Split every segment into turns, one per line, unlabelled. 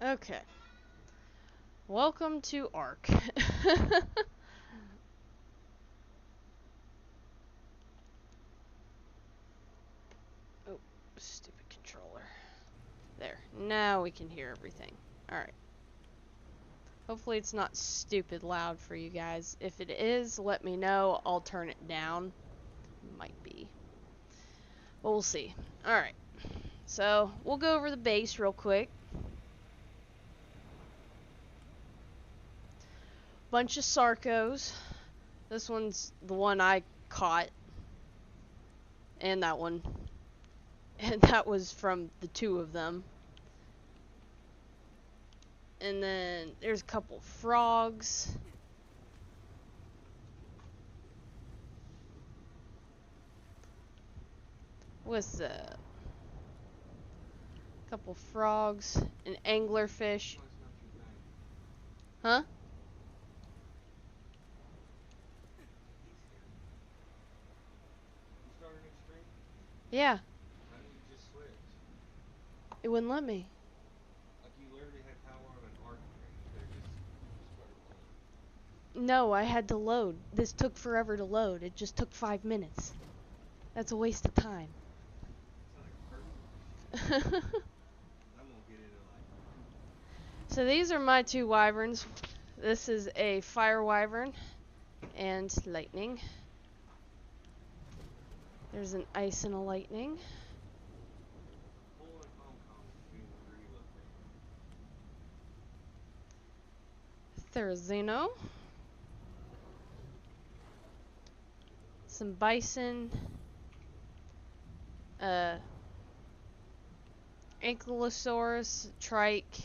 Okay. Welcome to Ark. Oh, stupid controller. There. Now we can hear everything. Alright. Hopefully it's not stupid loud for you guys. If it is, let me know. I'll turn it down. Might be. But we'll see. Alright. So, we'll go over the base real quick. Bunch of Sarcos. This one's the one I caught. And that one. And that was from the two of them. And then there's a couple frogs. With a couple frogs, an anglerfish. Huh? Yeah.
Why didn't you just switch?
It wouldn't let me.
Like you literally had power on an Ark and you could have just started playing.
No, I had to load. This took forever to load. It just took 5 minutes. That's a waste of time.
Sound like a person. I'm gonna get into like.
So these are my two wyverns. This is a fire wyvern and lightning. There's an ice and a lightning.
Full and Hong Kong between the
Therizino. Some bison. Ankylosaurus, trike. I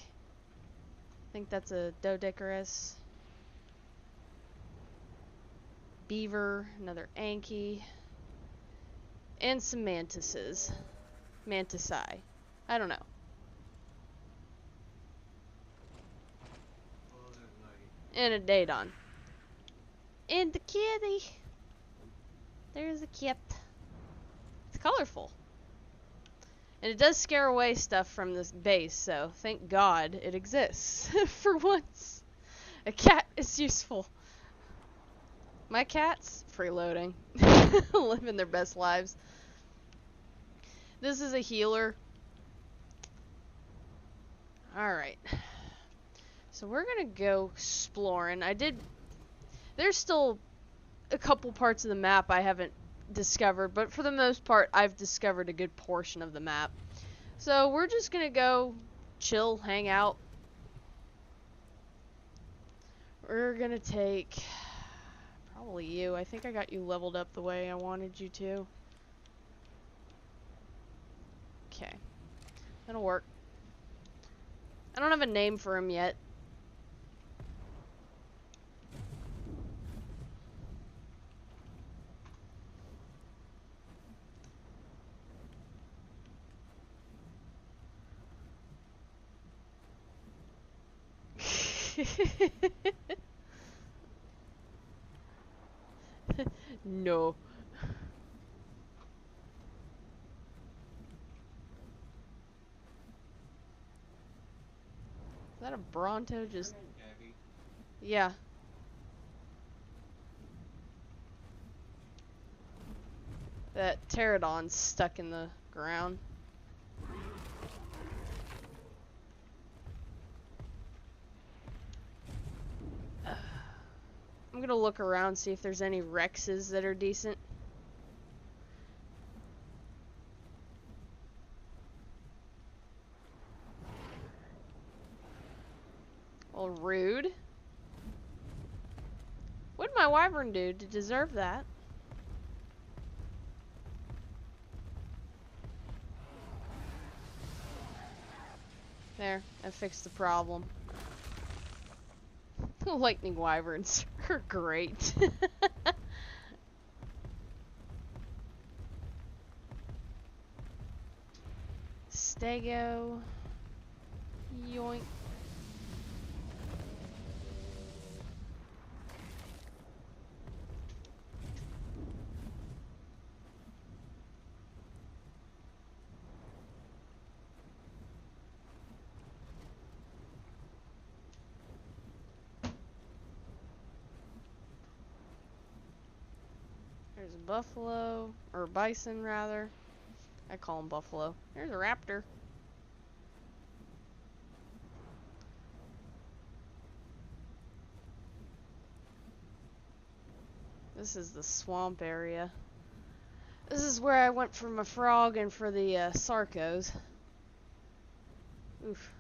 think that's a Doedicurus. Beaver, another Anky. And some mantises. Mantisae. I don't know. And a Daedon. And the kitty. There's a kit. It's colorful. And it does scare away stuff from this base, so thank God it exists. For once. A cat is useful. My cats, freeloading. Living their best lives. This is a healer. Alright. So we're gonna go exploring. There's still a couple parts of the map I haven't discovered, but for the most part I've discovered a good portion of the map. So we're just gonna go chill, hang out. We're gonna take probably you. I think I got you leveled up the way I wanted you to. Okay. That'll work. I don't have a name for him yet. No. Is that a Bronto just... Yeah. That pterodon's stuck in the ground. I'm gonna look around, see if there's any Rexes that are decent. Well, rude. What did my wyvern do to deserve that? There, I fixed the problem. Lightning wyverns are great. Stego. Yoink. There's a buffalo, or bison rather. I call him buffalo. There's a raptor. This is the swamp area. This is where I went for my frog and for the sarcos. Oof.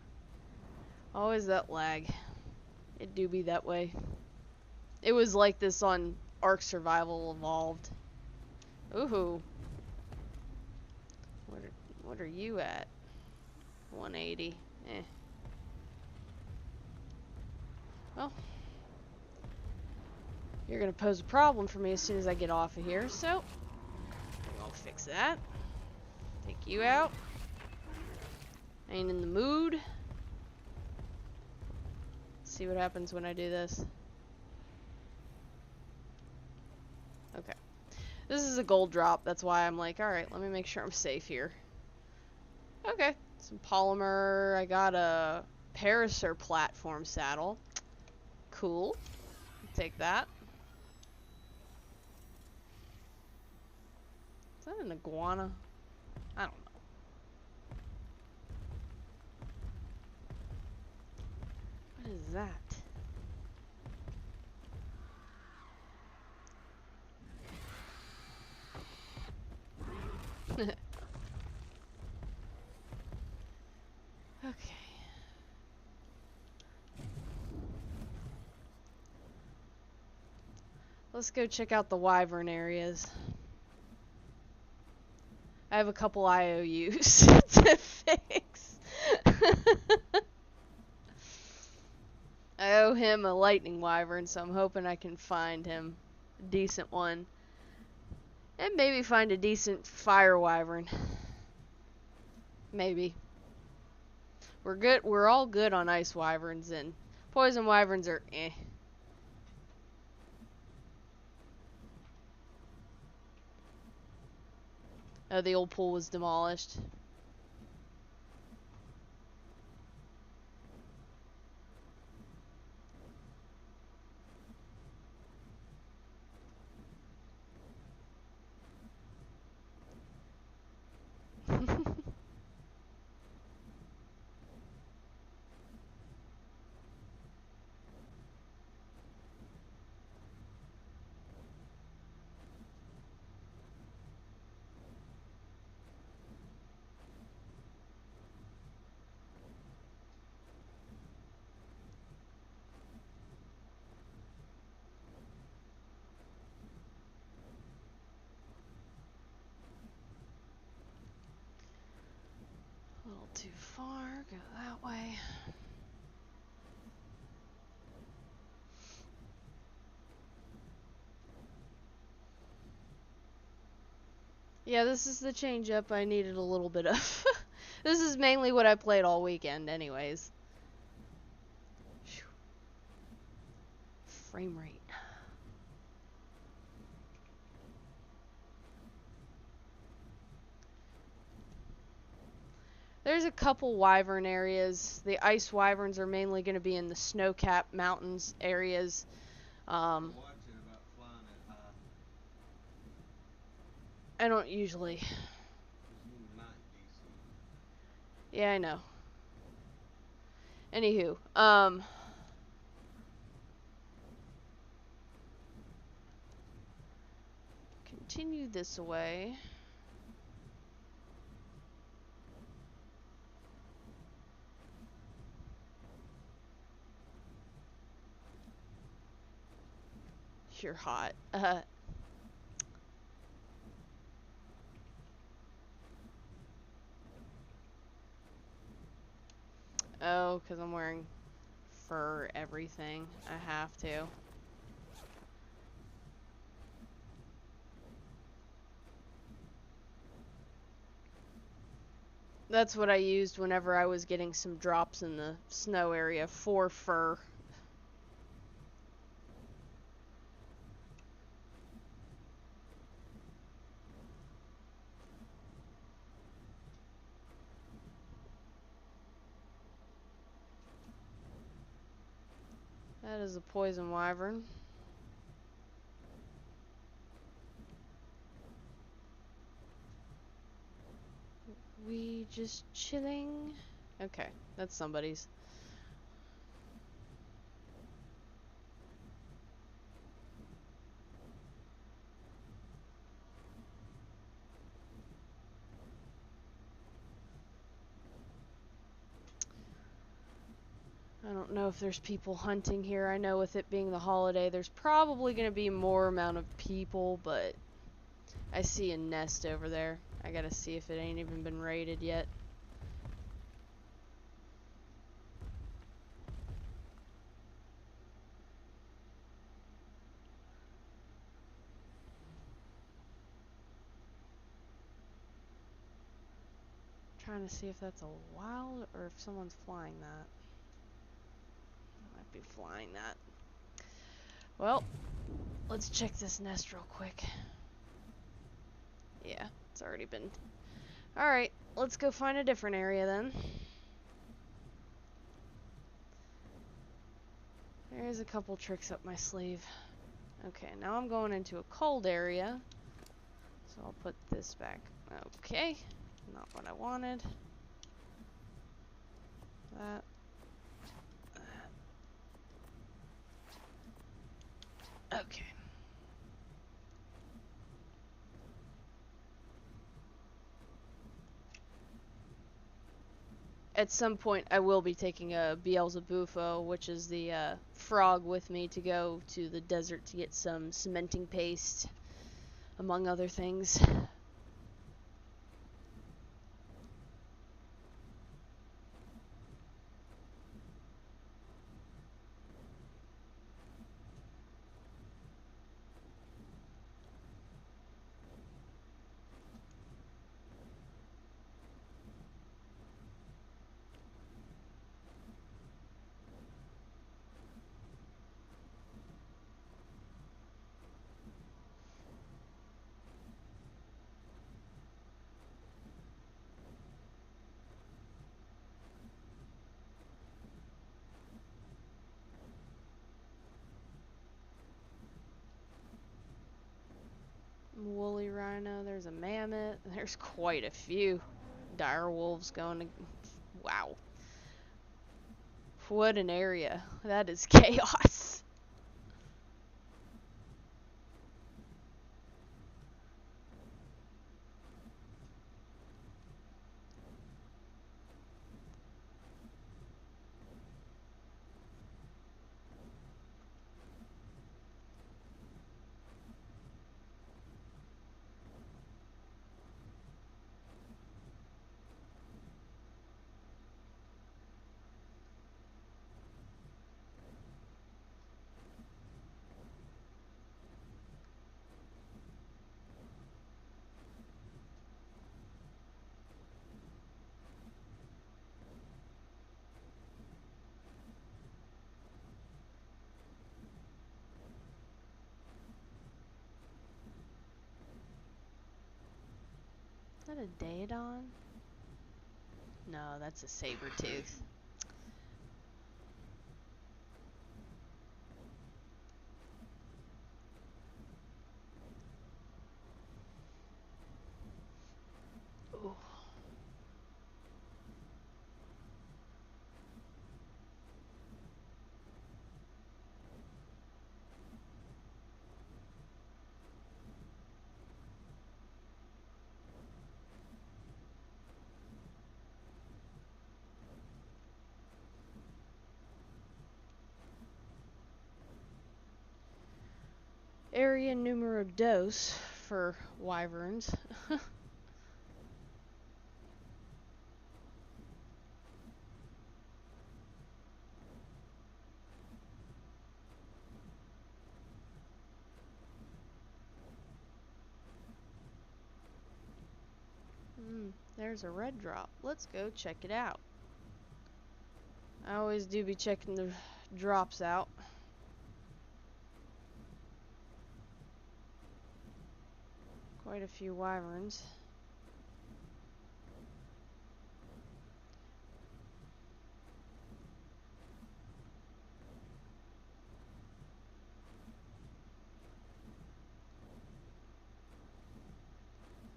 Always that lag. It do be that way. It was like this on Ark Survival Evolved. Ooh. What are you at? 180. Eh. Well, you're gonna pose a problem for me as soon as I get off of here, so I'll fix that. Take you out. Ain't in the mood. See what happens when I do this. Okay. This is a gold drop, that's why I'm like, alright, let me make sure I'm safe here. Okay. Some polymer. I got a Parasaur platform saddle. Cool. Take that. Is that an iguana? I don't know. What is that? Okay. Let's go check out the wyvern areas. I have a couple IOUs to fix. I owe him a lightning wyvern, so I'm hoping I can find him a decent one. And maybe find a decent fire wyvern. Maybe. We're good. We're all good on ice wyverns, and poison wyverns are eh. Oh, the old pool was demolished. A little too far. Go that way. Yeah, this is the change up I needed a little bit of. This is mainly what I played all weekend anyways. Frame rate. There's a couple wyvern areas. The ice wyverns are mainly going to be in the snow-capped mountains areas. I don't usually. Yeah, I know. Anywho, continue this way. You're hot. Oh, because I'm wearing fur everything. I have to. That's what I used whenever I was getting some drops in the snow area for fur. That is a poison wyvern. you just chilling? Okay, that's somebody's. I don't know if there's people hunting here. I know with it being the holiday, there's probably going to be more amount of people, but I see a nest over there. I gotta see if it ain't even been raided yet. Trying to see if that's a wild or if someone's flying that. Might be flying that. Well, let's check this nest real quick. Yeah, it's already been... Alright, let's go find a different area then. There's a couple tricks up my sleeve. Okay, now I'm going into a cold area. So I'll put this back. Okay, not what I wanted. That. Okay. At some point, I will be taking a Beelzebufo, which is the frog, with me to go to the desert to get some cementing paste, among other things. Woolly rhino, there's a mammoth, there's quite a few dire wolves going to... Wow. What an area. That is chaos. Is that a Daedon? No, that's a saber tooth. Ooh. Area numero dos for wyverns. There's a red drop. Let's go check it out. I always do be checking the drops out. Quite a few wyverns.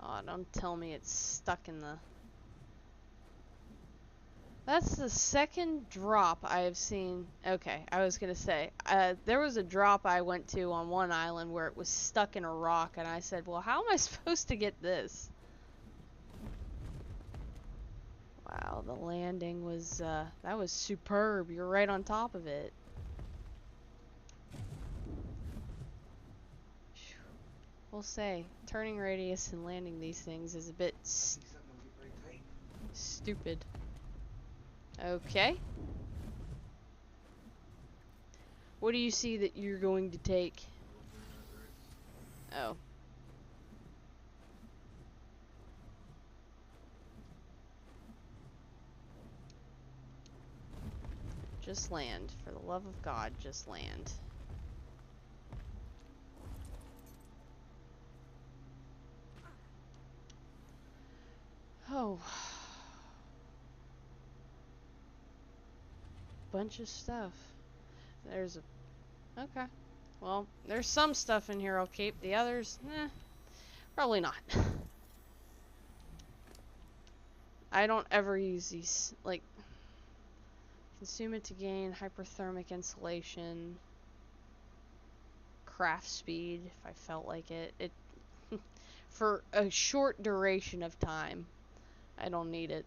Oh, don't tell me it's stuck in the... That's the second drop I have seen. Okay, I was gonna say, there was a drop I went to on one island where it was stuck in a rock, and I said, well, how am I supposed to get this? Wow, the landing was, that was superb. You're right on top of it. We'll say, turning radius and landing these things is a bit stupid. Okay. What do you see that you're going to take? Oh. Just land. For the love of God, just land. Oh. Bunch of stuff. There's a... Okay. Well, there's some stuff in here I'll keep. The others, probably not. I don't ever use these, like... Consume it to gain hyperthermic insulation. Craft speed, if I felt like it. For a short duration of time. I don't need it.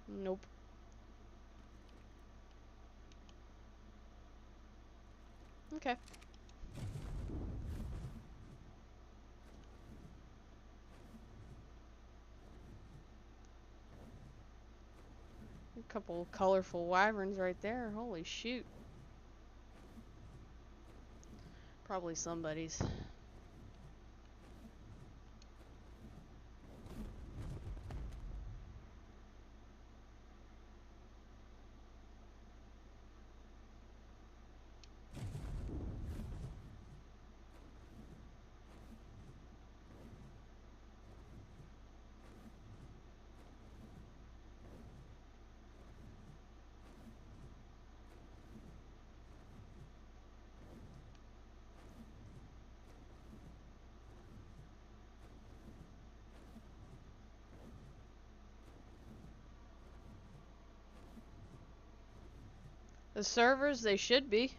Nope. Okay. A couple colorful wyverns right there. Holy shoot. Probably somebody's. The servers, they should be.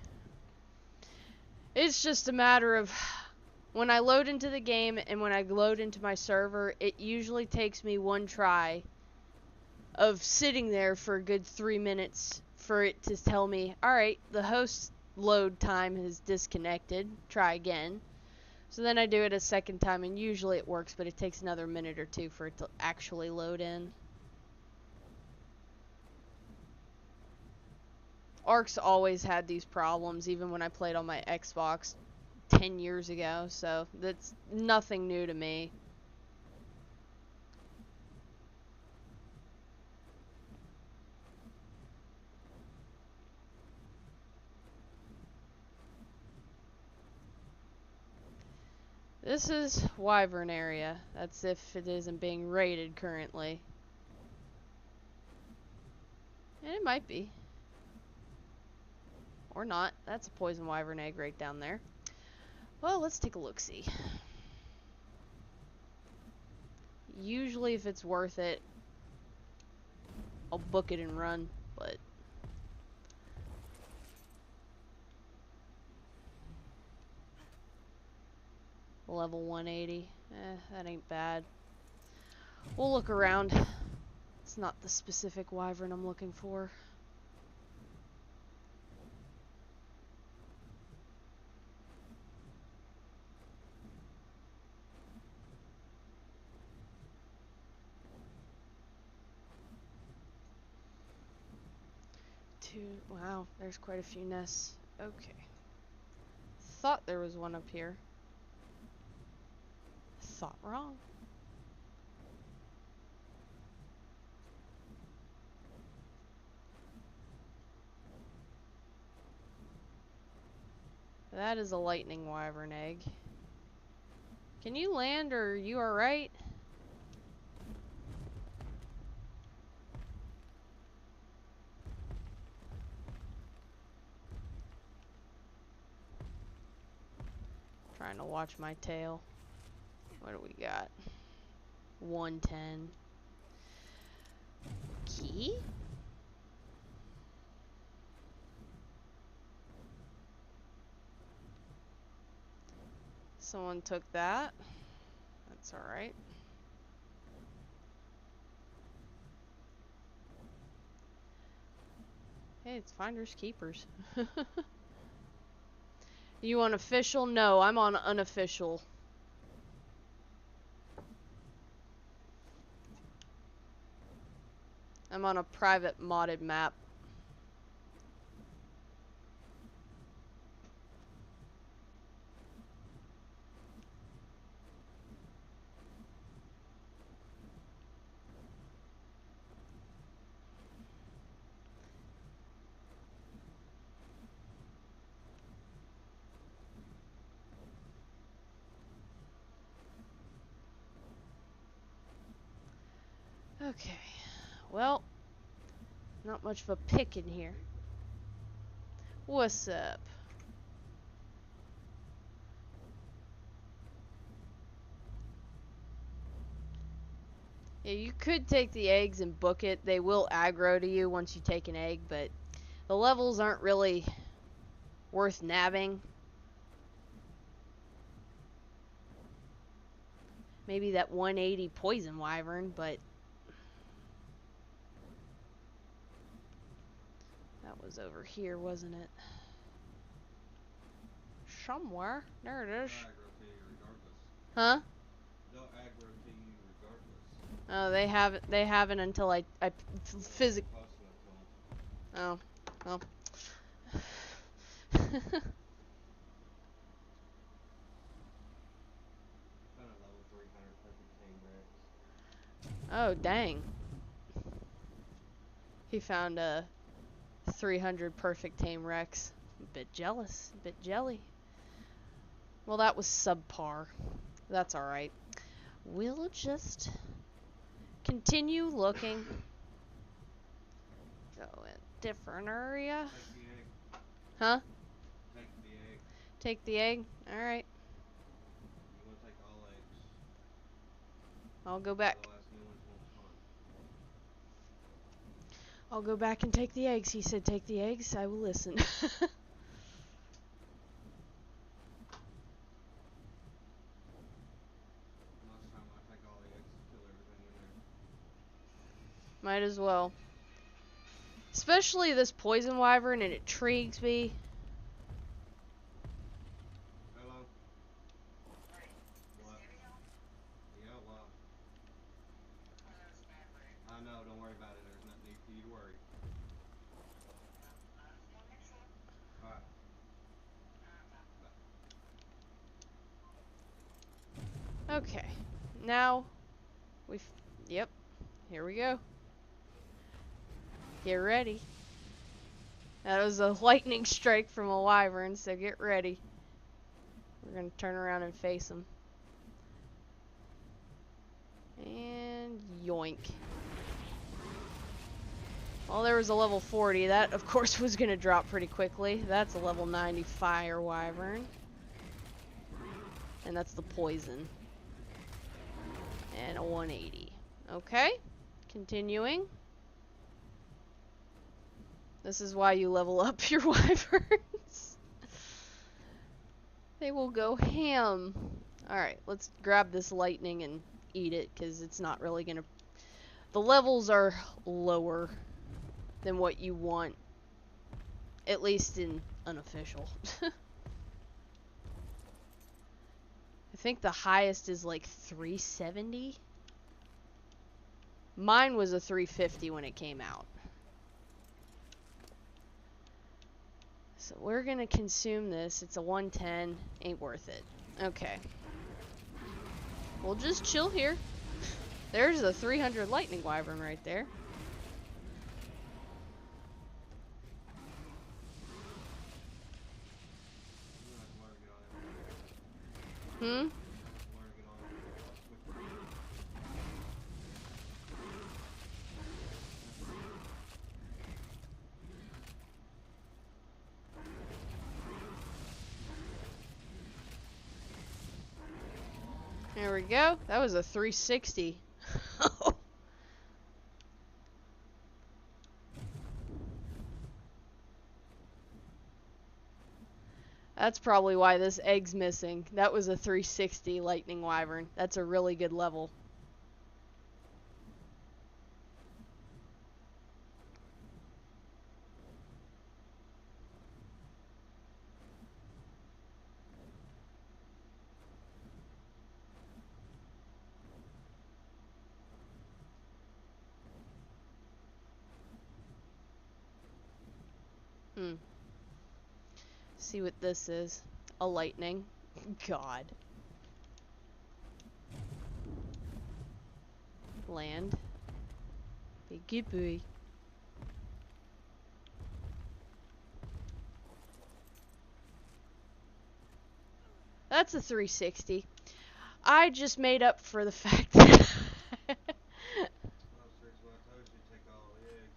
It's just a matter of when I load into the game and when I load into my server, it usually takes me one try of sitting there for a good 3 minutes for it to tell me, alright, the host load time is disconnected, try again. So then I do it a second time and usually it works, but it takes another minute or two for it to actually load in. Ark's always had these problems, even when I played on my Xbox 10 years ago, so that's nothing new to me. This is Wyvern area. That's if it isn't being raided currently. And it might be. Or not. That's a poison wyvern egg right down there. Well, let's take a look-see. Usually if it's worth it, I'll book it and run, but... Level 180. That ain't bad. We'll look around. It's not the specific wyvern I'm looking for. Wow, there's quite a few nests. Okay. Thought there was one up here. Thought wrong. That is a lightning wyvern egg. Can you land or are you alright? Trying to watch my tail. What do we got? 110. Key? Someone took that. That's alright. Hey, it's finders keepers. You on official? No, I'm on unofficial. I'm on a private modded map. Okay. Well, not much of a pick in here. What's up? Yeah, you could take the eggs and book it. They will aggro to you once you take an egg, but the levels aren't really worth nabbing. Maybe that 180 poison wyvern, but that was over here, wasn't it? Somewhere. There it is.
They'll aggro to you regardless.
Huh?
They'll aggro to you regardless.
Oh, they haven't until I physically. Oh, well.
Found a level 300 perfect tame Rex.
Oh, dang. He found a 300 perfect tame Rex. A bit jealous, a bit jelly. Well, that was subpar. That's alright. We'll just continue looking. Go in different area.
Take the egg.
Huh?
Take the egg.
Take the egg? Alright.
You want to take all eggs.
I'll go back.
Otherwise, new ones won't spawn.
I'll go back and take the eggs. He said take the eggs. I will listen.
Last time I take all the eggs to kill everything in there.
Might as well. Especially this poison wyvern, it intrigues me.
Hello? What? Yeah, what? I know, don't worry about it. There's nothing need for you to worry. Alright. Bye.
Okay. Now, yep. Here we go. Get ready. That was a lightning strike from a wyvern, so get ready. We're gonna turn around and face him. And yoink. Well, there was a level 40. That, of course, was gonna drop pretty quickly. That's a level 90 fire wyvern. And that's the poison. And a 180. Okay. Continuing. This is why you level up your wyverns. They will go ham. Alright, let's grab this lightning and eat it, because it's not really gonna... The levels are lower than what you want. At least in unofficial. I think the highest is like 370. Mine was a 350 when it came out. So we're gonna consume this. It's a 110. Ain't worth it. Okay. We'll just chill here. There's a 300 lightning wyvern right there. Hmm? There we go. That was a 360. That's probably why this egg's missing. That was a 360 lightning wyvern. That's a really good level. See what this is. A lightning. God. Land. Biggie booey. That's a 360. I just made up for the fact that
Oh, so it's what I told you to take all the eggs.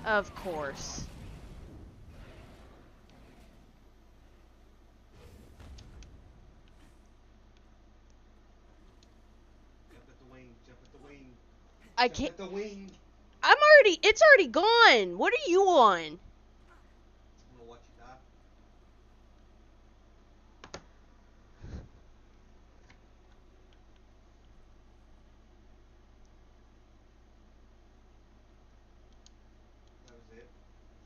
Of course.
Jump at the wing, jump at the wing.
I
Jump
can't.
at the wing.
It's already gone. What are you on?
I'm gonna watch you die. That was it.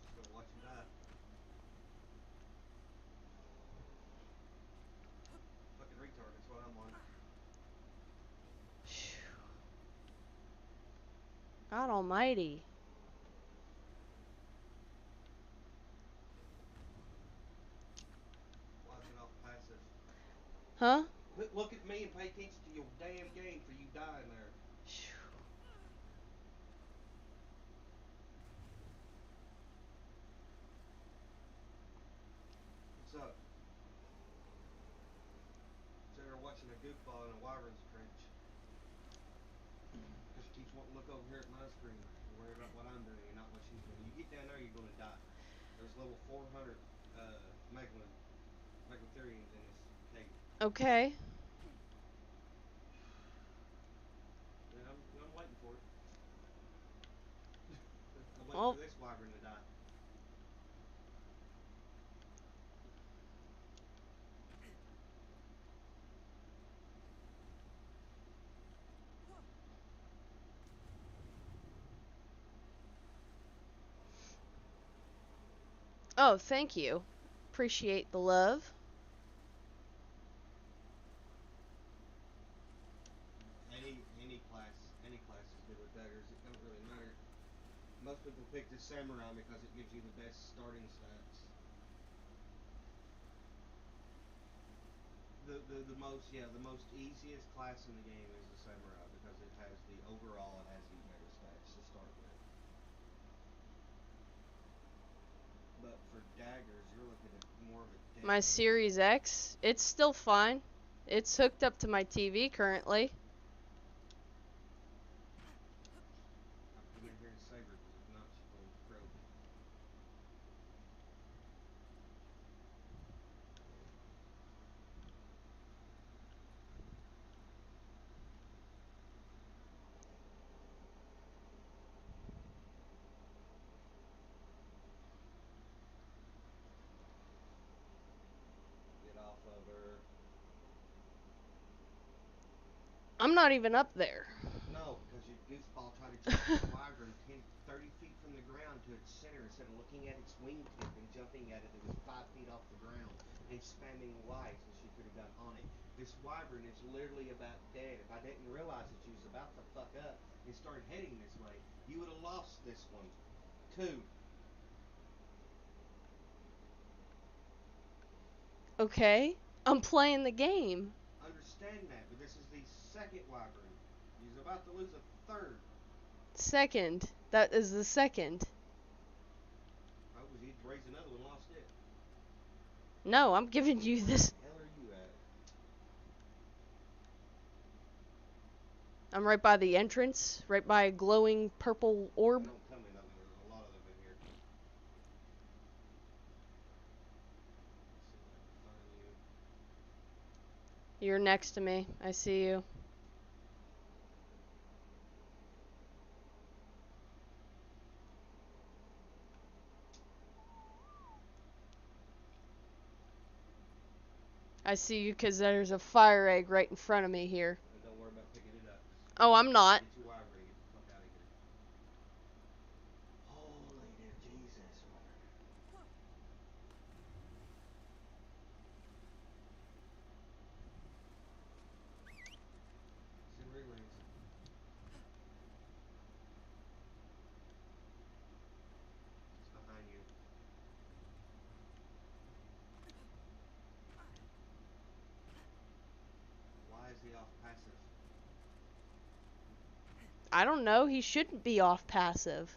Just gonna watch you die. Fucking retard, that's what I'm on.
God almighty.
Watch it off passive.
Huh?
Look at me and pay attention to your damn game for you dying there. What's up? So they're watching a goofball in a wyvern's trench. Because she keeps wanting to look over here at my screen. You're worried about what I'm doing and not what she's doing. You get down there, you're going to die. There's level 400 Megatherians in this cave.
Okay.
Yeah, I'm waiting for it. I'm waiting
Well,
for this wyvern to die.
oh, thank you. Appreciate the love.
Any class is good with daggers. It don't really matter. Most people pick the samurai because it gives you the best starting stats. The most easiest class in the game is the samurai because it has the better stats to start with. But for daggers, you're looking at more of a
My Series X, it's still fine. It's hooked up to my TV currently.
I'm in here and save her because if not, she's going to croak. Get off of her.
I'm not even up there.
No, because your goofball tried to jump the wyvern 30 feet from the ground to its center instead of looking at its wingtip and jumping at it that was 5 feet off the ground and spamming Y so she could have got on it. This wyvern is literally about dead. If I didn't realize that you was about to fuck up and started heading this way, you would have lost this one, too.
Okay. I'm playing the game.
Understand that, but this is the second wyvern. He's about to lose a third.
Second. That is the second.
Oh, was he raised another one, lost it?
No, I'm giving you this.
Where the hell are you at?
I'm right by the entrance, right by a glowing purple orb.
Don't tell me that there's a lot of them in here.
You're next to me. I see you. I see you because there's a fire egg right in front of me here.
And don't worry about picking it up.
Oh, I'm not.
Get your wyvern and get the fuck out of here. Holy dear Jesus, wyvern. Send relings. It's behind you. Why is he off passive?
I don't know. He shouldn't be off passive.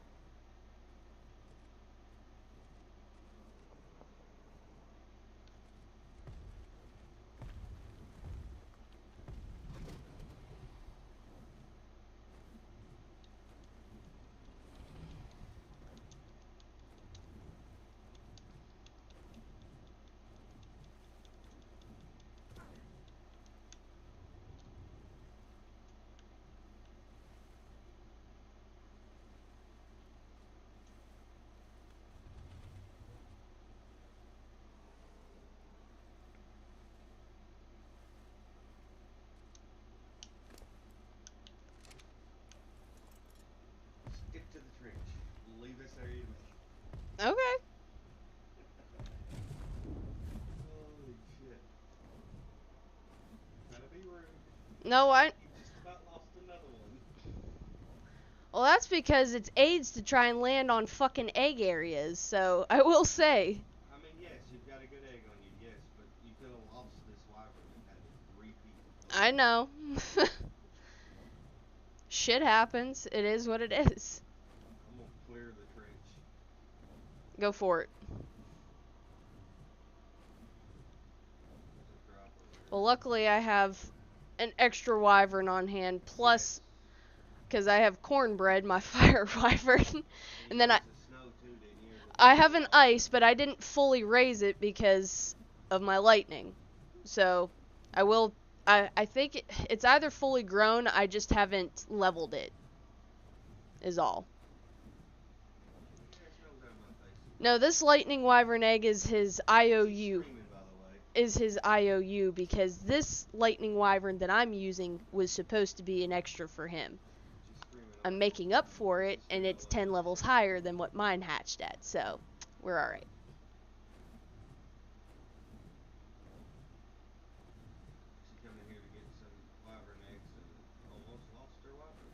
Stick to the trench. Leave us there anyway.
Okay.
Holy shit. Trying to be rude.
No,
You just about lost another one.
Well, that's because it's aids to try and land on fucking egg areas, so I will say.
I mean, yes, you've got a good egg on you, yes, but you could have lost this wyvern and had to repeat.
I know. Shit happens. It is what it is.
I'm gonna clear the trench.
Go for it.
There's a drop over there.
Well, luckily I have an extra wyvern on hand, plus, because I have cornbread, my fire wyvern, and then
Snow too, didn't you?
I have an ice, but I didn't fully raise it because of my lightning. So, I will, I think it's either fully grown, I just haven't leveled it, is all. No, this lightning wyvern egg is his IOU. Is his IOU because this lightning wyvern that I'm using was supposed to be an extra for him. I'm making up for it, and it's 10 levels higher than what mine hatched at, so we're alright.
She come in here to get some wyvern eggs and almost lost her wyvern.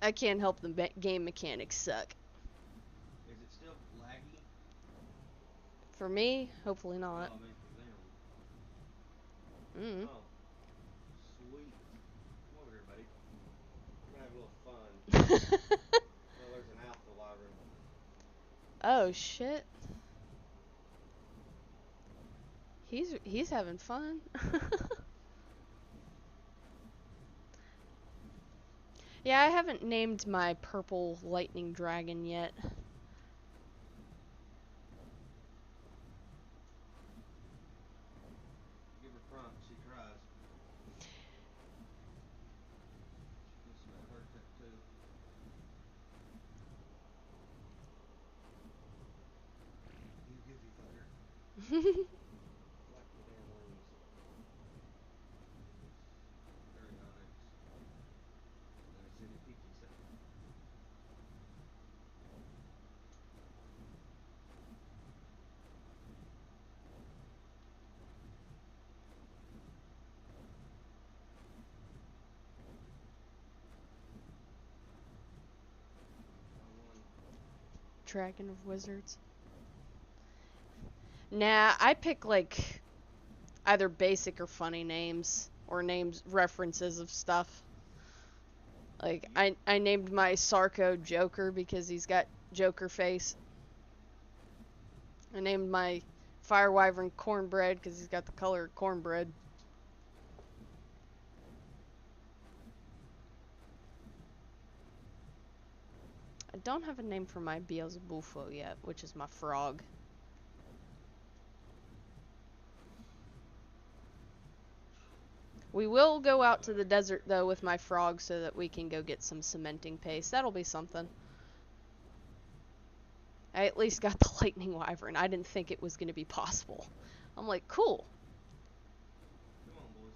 I can't help the game mechanics suck.
Is it still laggy?
For me, hopefully not.
No, I mean for them.
Mm.
Oh, sweet. Come over here, buddy. We're gonna have a little fun. Oh, there's an alpha wyvern.
Oh shit. He's having fun. Yeah, I haven't named my purple lightning dragon yet.
Give her prompt, she tries. She gets about hurt that too. You goofy fucker. Whack the damn wings. Very onyx. Let me see the peaky side.
Dragon of Wizards. Nah, I pick like either basic or funny names or names references of stuff. Like I named my Sarko Joker because he's got Joker face. I named my Fire Wyvern Cornbread because he's got the color of cornbread. I don't have a name for my Beelzebufo yet, which is my frog. We will go out to the desert, though, with my frog so that we can go get some cementing paste. That'll be something. I at least got the lightning wyvern. I didn't think it was going to be possible. I'm like, cool.
Come on, boys.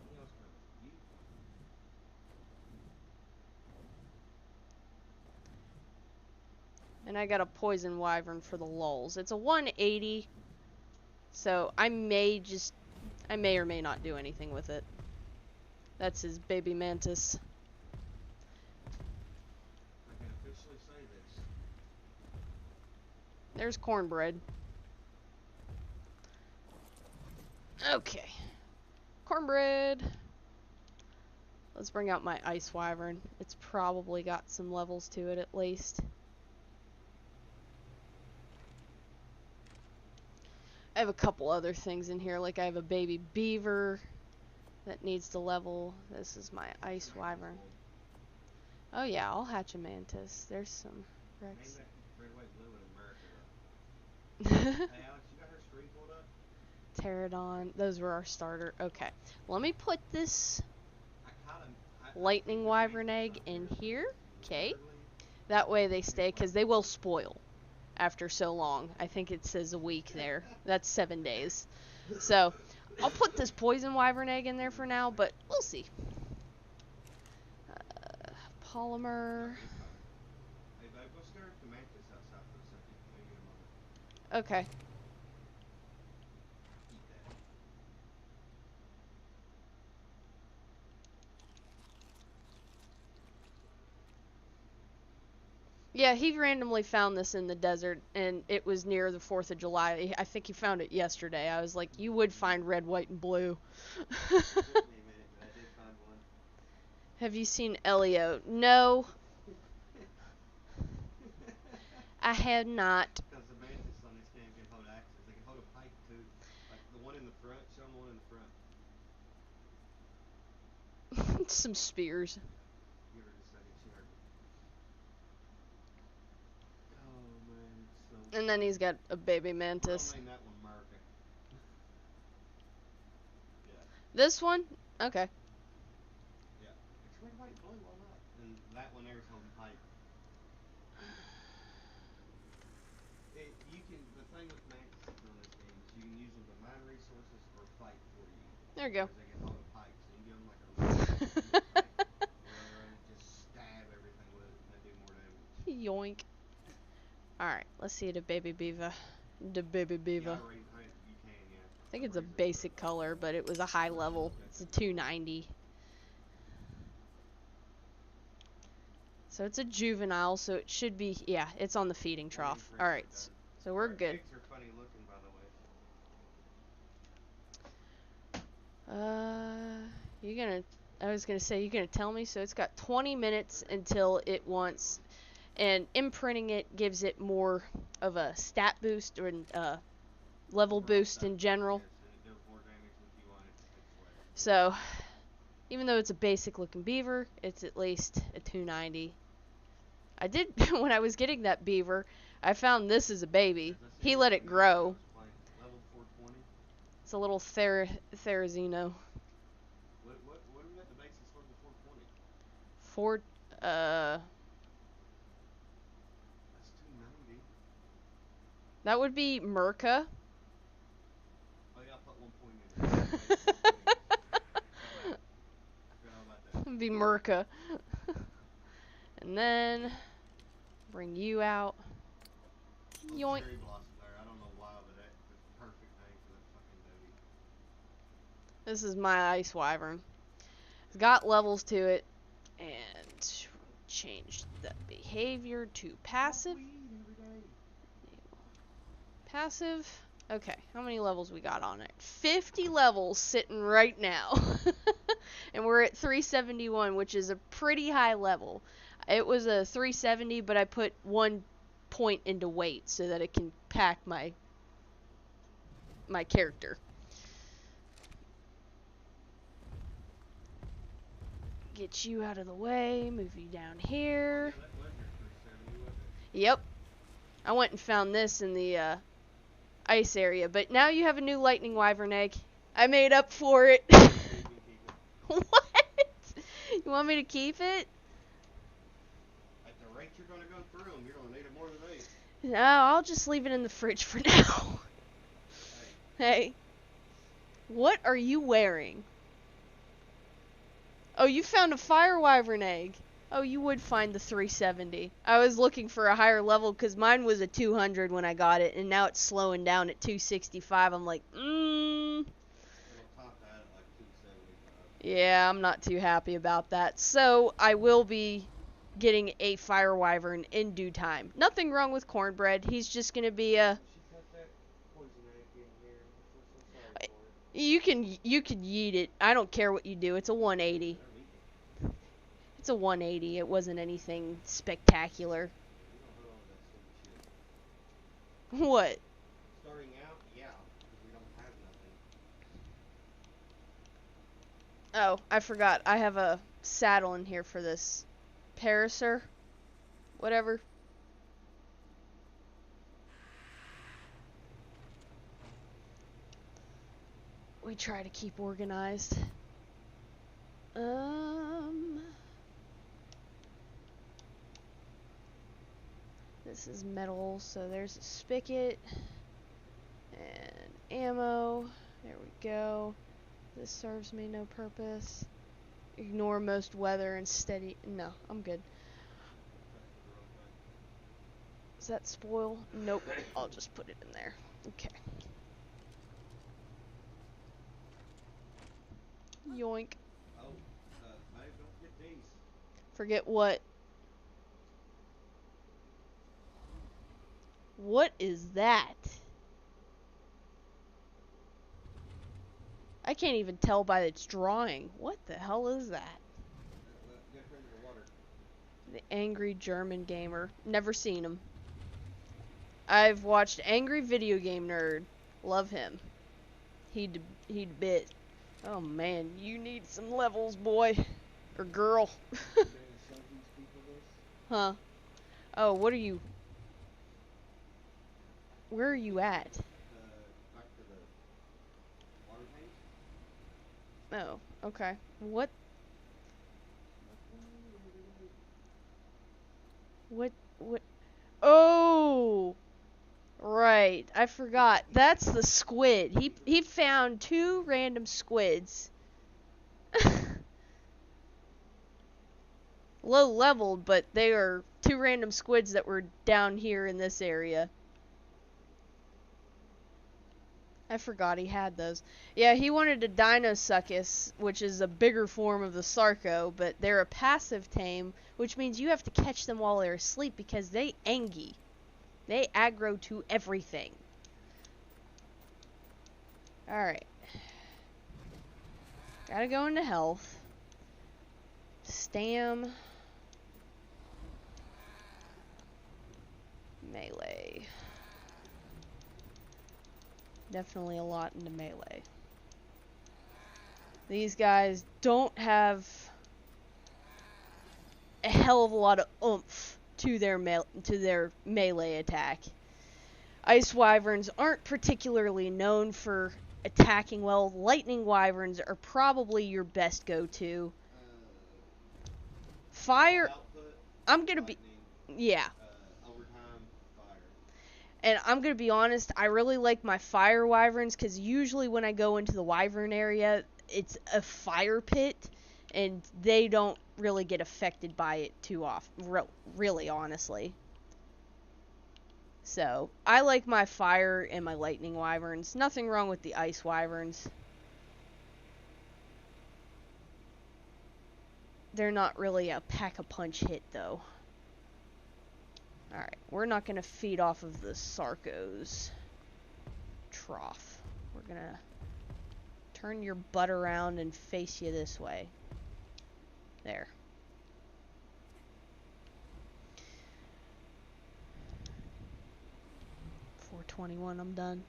Anything else coming? You?
And I got a poison wyvern for the lulz. It's a 180, so I may or may not do anything with it. That's his baby mantis.
I can officially say this.
There's cornbread. Okay. Cornbread. Let's bring out my ice wyvern. It's probably got some levels to it at least. I have a couple other things in here, like I have a baby beaver that needs to level. This is my ice wyvern. Oh yeah, I'll hatch a mantis. There's some Rex.
Name that red, white, blue in America, though. Hey, Alex, you got her screen pulled up?
Pterodon. Those were our starter. Okay. Let me put this
I caught him.
lightning wyvern egg in here. Okay. That way they stay, because they will spoil after so long. I think it says a week there. That's 7 days. So, I'll put this poison wyvern egg in there for now, but we'll see. Polymer.
Hey, babe, go stare at the mantis outside for a second. Maybe in a moment.
Okay.
Eat that.
Yeah, he randomly found this in the desert, and it was near the 4th of July. I think he found it yesterday. I was like, you would find red, white, and blue.
It took me a minute, but I did find one.
Have you seen Elio? No, I have not.
Because the mantis on this game can hold axes. They can hold a pike, too. Like the one in the front. Show them the one in the front.
Some spears.
Give her just a second. She heard me. Oh, man. It's so
And then he's got a baby mantis.
I'll name that one America. Yeah.
This one? Okay.
Yeah. It's red, white, blue. Why not? And that one there is holding pipe. The thing with mantises on this game is you can use them to mine resources or fight for you.
There you go.
Because they can hold a pipe, so you can give them like a pipe, and just stab everything with it, and they do more damage.
Yoink. Alright, let's see the baby beaver. The baby beaver.
Yeah, you can, yeah.
I think it's a basic color, but it was a high level. It's a 290. So it's a juvenile, so it should be, yeah, it's on the feeding trough. Alright, so we're good.
Eggs are funny looking, by the way.
I was gonna say, you're gonna tell me? So it's got 20 minutes until it wants, and imprinting it gives it more of a stat boost or level boost in general. So, even though it's a basic looking beaver, it's at least a 290. I did, when I was getting that beaver, I found this as a baby. He let it grow.
Level 420.
It's a little Therizino.
What do we got the basics for the 420?
That's
That's 290.
that would be Merca.
Oh yeah, I'll put 1 point in there. Forgot about that.
It'd be Merca. And then bring you out. Yoink.
Cherry blossom there. I don't know why, but that's the perfect name for that fucking baby.
This is my ice wyvern. It's got levels to it, and change the behavior to passive. Passive. Okay, how many levels we got on it? 50 levels sitting right now. And we're at 371, which is a pretty high level. It was a 370, but I put 1 point into weight so that it can pack my character. Get you out of the way, move you down here.
Yeah, that was your 370, wasn't it?
Yep. I went and found this in the ice area, but now you have a new lightning wyvern egg. I made up for it.
You can keep it.
What? You want me to keep it?
At the rate you're going to go through them, you're going to need it more than me.
No, I'll just leave it in the fridge for now.
Hey,
Hey. What are you wearing? Oh, you found a fire wyvern egg. Oh, you would find the 370. I was looking for a higher level because mine was a 200 when I got it, and now it's slowing down at 265. I'm like,
it'll top out at like 275.
yeah, I'm not too happy about that. So I will be getting a fire wyvern in due time. Nothing wrong with cornbread. He's just gonna be a.
She cut that poison egg in here. I feel so sorry for it.
You can yeet it. I don't care what you do. It's a 180.
I'm eating.
It's a 180. It wasn't anything spectacular.
You don't know all that stupid shit.
What?
Starting out, yeah, because we don't have nothing.
Oh, I forgot. I have a saddle in here for this. Parasaur? Whatever. We try to keep organized. This is metal, so there's a spigot. And ammo. There we go. This serves me no purpose. Ignore most weather and steady. No, I'm good. Is that spoil? Nope. I'll just put it in there. Okay. Yoink.
Oh, babe, don't forget these.
Forget what? What is that? I can't even tell by its drawing. What the hell is that?
Get her into the water.
The Angry German Gamer. Never seen him. I've watched Angry Video Game Nerd. Love him. He'd bit. Oh man, you need some levels, boy. Or girl. Huh. Oh, what are you? Where are you at?
Back to the water tank.
Oh, okay. What? What? Oh! Right, I forgot. That's the squid. He found 2 random squids. Low leveled, but they are 2 random squids that were down here in this area. I forgot he had those. Yeah, he wanted a Dinosuchus, which is a bigger form of the Sarco, but they're a passive tame, which means you have to catch them while they're asleep because they angy. They aggro to everything. Alright. Gotta go into health. Stam. Melee. Definitely a lot into melee. These guys don't have a hell of a lot of oomph to their melee attack. Ice wyverns aren't particularly known for attacking well. Lightning wyverns are probably your best go-to. Fire,
Output,
I'm gonna be,
lightning,
yeah.
overtime, fire.
And I'm gonna be honest, I really like my fire wyverns because usually when I go into the wyvern area, it's a fire pit, and they don't really get affected by it too often, really, honestly. So, I like my fire and my lightning wyverns. Nothing wrong with the ice wyverns. They're not really a pack-a-punch hit, though. Alright, we're not going to feed off of the Sarco's trough. We're going to turn your butt around and face you this way. There. .421, I'm done.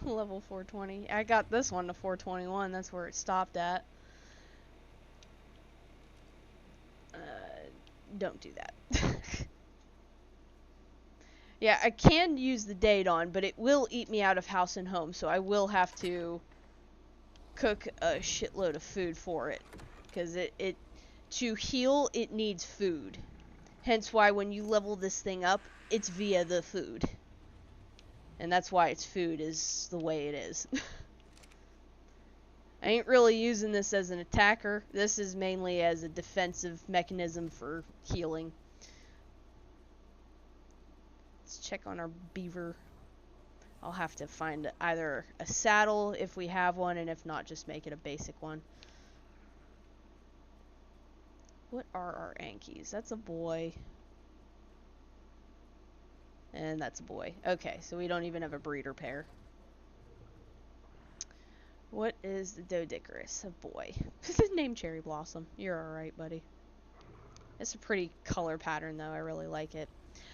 Level 420. I got this one to 421, that's where it stopped at. Don't do that. Yeah, I can use the date on, but it will eat me out of house and home, so I will have to cook a shitload of food for it. Because to heal, it needs food. Hence why when you level this thing up, it's via the food. And that's why its food is the way it is. I ain't really using this as an attacker. This is mainly as a defensive mechanism for healing. Let's check on our beaver. I'll have to find either a saddle if we have one, and if not, just make it a basic one. What are our Ankies? That's a boy. And that's a boy. Okay, so we don't even have a breeder pair. What is the Doedicurus? A boy. Name Cherry Blossom. You're alright, buddy. It's a pretty color pattern, though. I really like it.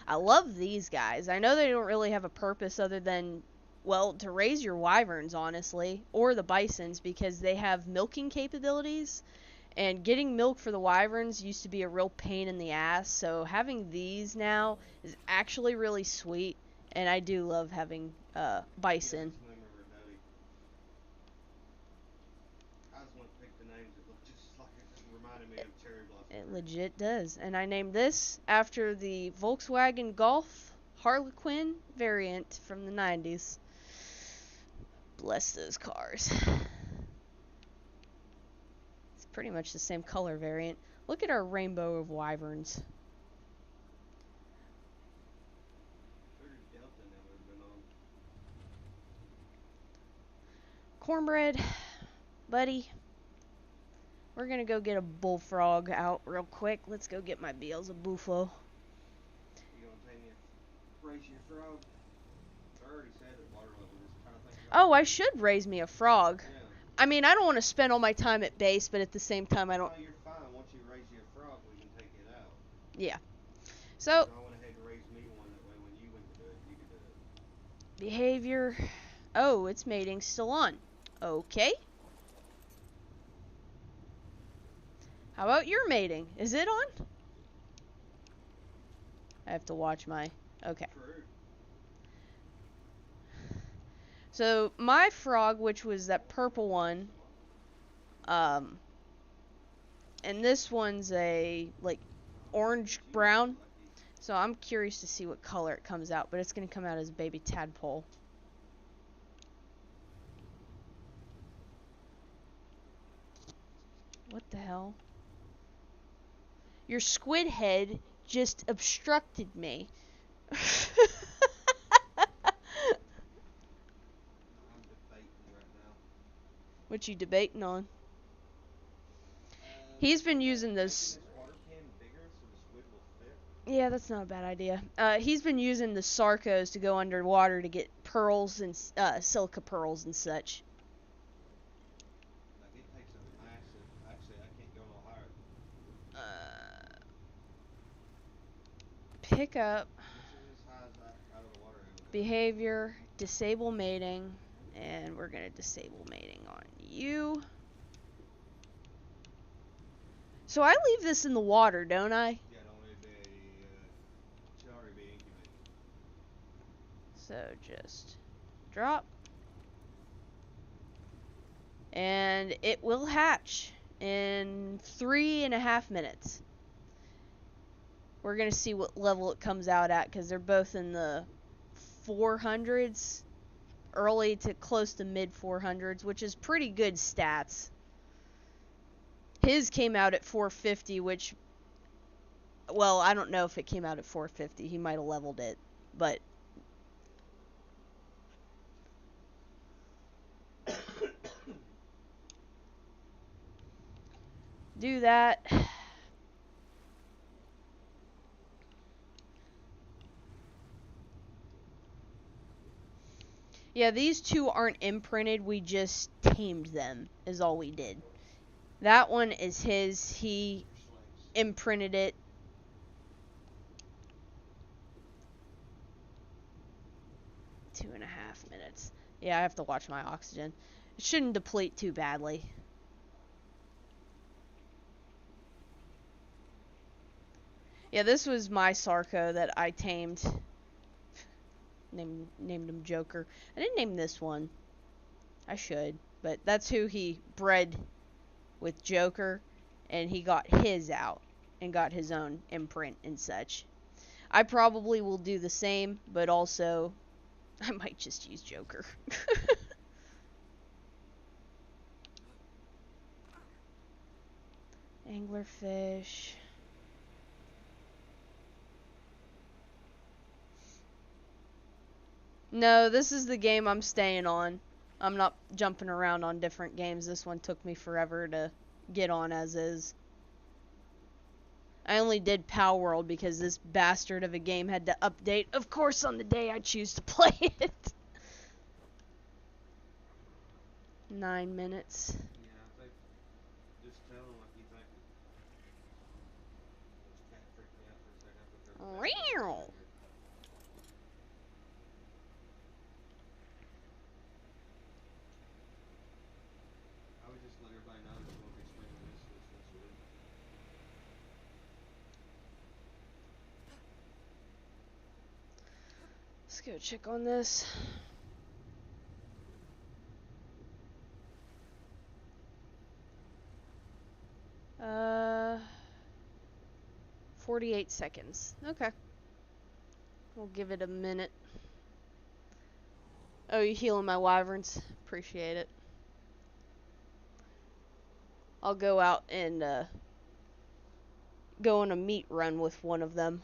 I love these guys. I know they don't really have a purpose other than, well, to raise your wyverns, honestly. Or the bisons, because they have milking capabilities. And getting milk for the wyverns used to be a real pain in the ass. So having these now is actually really sweet. And I do love having bison. It legit does. And I named this after the Volkswagen Golf Harlequin variant from the 90s. Bless those cars. It's pretty much the same color variant. Look at our rainbow of wyverns. Cornbread, buddy. We're gonna go get a bullfrog out real quick. Let's go get my Beelzebufo.
You gonna take me a raise your frog? I already said that water level is trying to think about.
Oh, I should raise me a frog.
Yeah.
I mean, I don't want to spend all my time at base, but at the same time, I don't.
Oh, you're fine. Once you raise your frog, we can take it out.
Yeah. So.
I went ahead and raised me one that way. When you went to do it, you could do it.
Behavior. Oh, it's mating still on. Okay. How about your mating? Is it on? I have to watch my... Okay.
True.
So, my frog, which was that purple one, and this one's a, like, orange-brown. So, I'm curious to see what color it comes out, but it's going to come out as a baby tadpole. What the hell? Your squid head just obstructed me.
I'm debating right now.
What you debating on? He's been using this.
Water can bigger so the squid will fit.
Yeah, that's not a bad idea. He's been using the Sarcos to go underwater to get pearls and silica pearls and such.
Like it takes a massive. Actually, I can't go no higher.
Pick up,
This is as high as out of the water.
behavior, disable mating, and we're gonna disable mating on you. So I leave this in the water, don't I?
Yeah, don't should already be incubated.
So just drop. And it will hatch in 3.5 minutes. We're going to see what level it comes out at, because they're both in the 400s. Early to close to mid 400s, which is pretty good stats. His came out at 450, which, well, I don't know if it came out at 450. He might have leveled it, but do that. Yeah, these two aren't imprinted. We just tamed them, is all we did. That one is his. He imprinted it. Two and a half minutes. Yeah, I have to watch my oxygen. It shouldn't deplete too badly. Yeah, this was my Sarco that I tamed Named him Joker. I didn't name this one. I should, but that's who he bred with Joker, and he got his out and got his own imprint and such. I probably will do the same, but also I might just use Joker. Anglerfish. No, this is the game I'm staying on. I'm not jumping around on different games. This one took me forever to get on as is. I only did Power World because this bastard of a game had to update, of course, on the day I choose to play it. 9 minutes.
Yeah, I think just tell them like you think. Those cat freaked me out for a second. I thought they were
Real.
I would just let everybody know there's going to be streaming this once a week.
Let's go check on this. 48 seconds. Okay. We'll give it a minute. Oh, you healing my wyverns? Appreciate it. I'll go out and go on a meat run with one of them.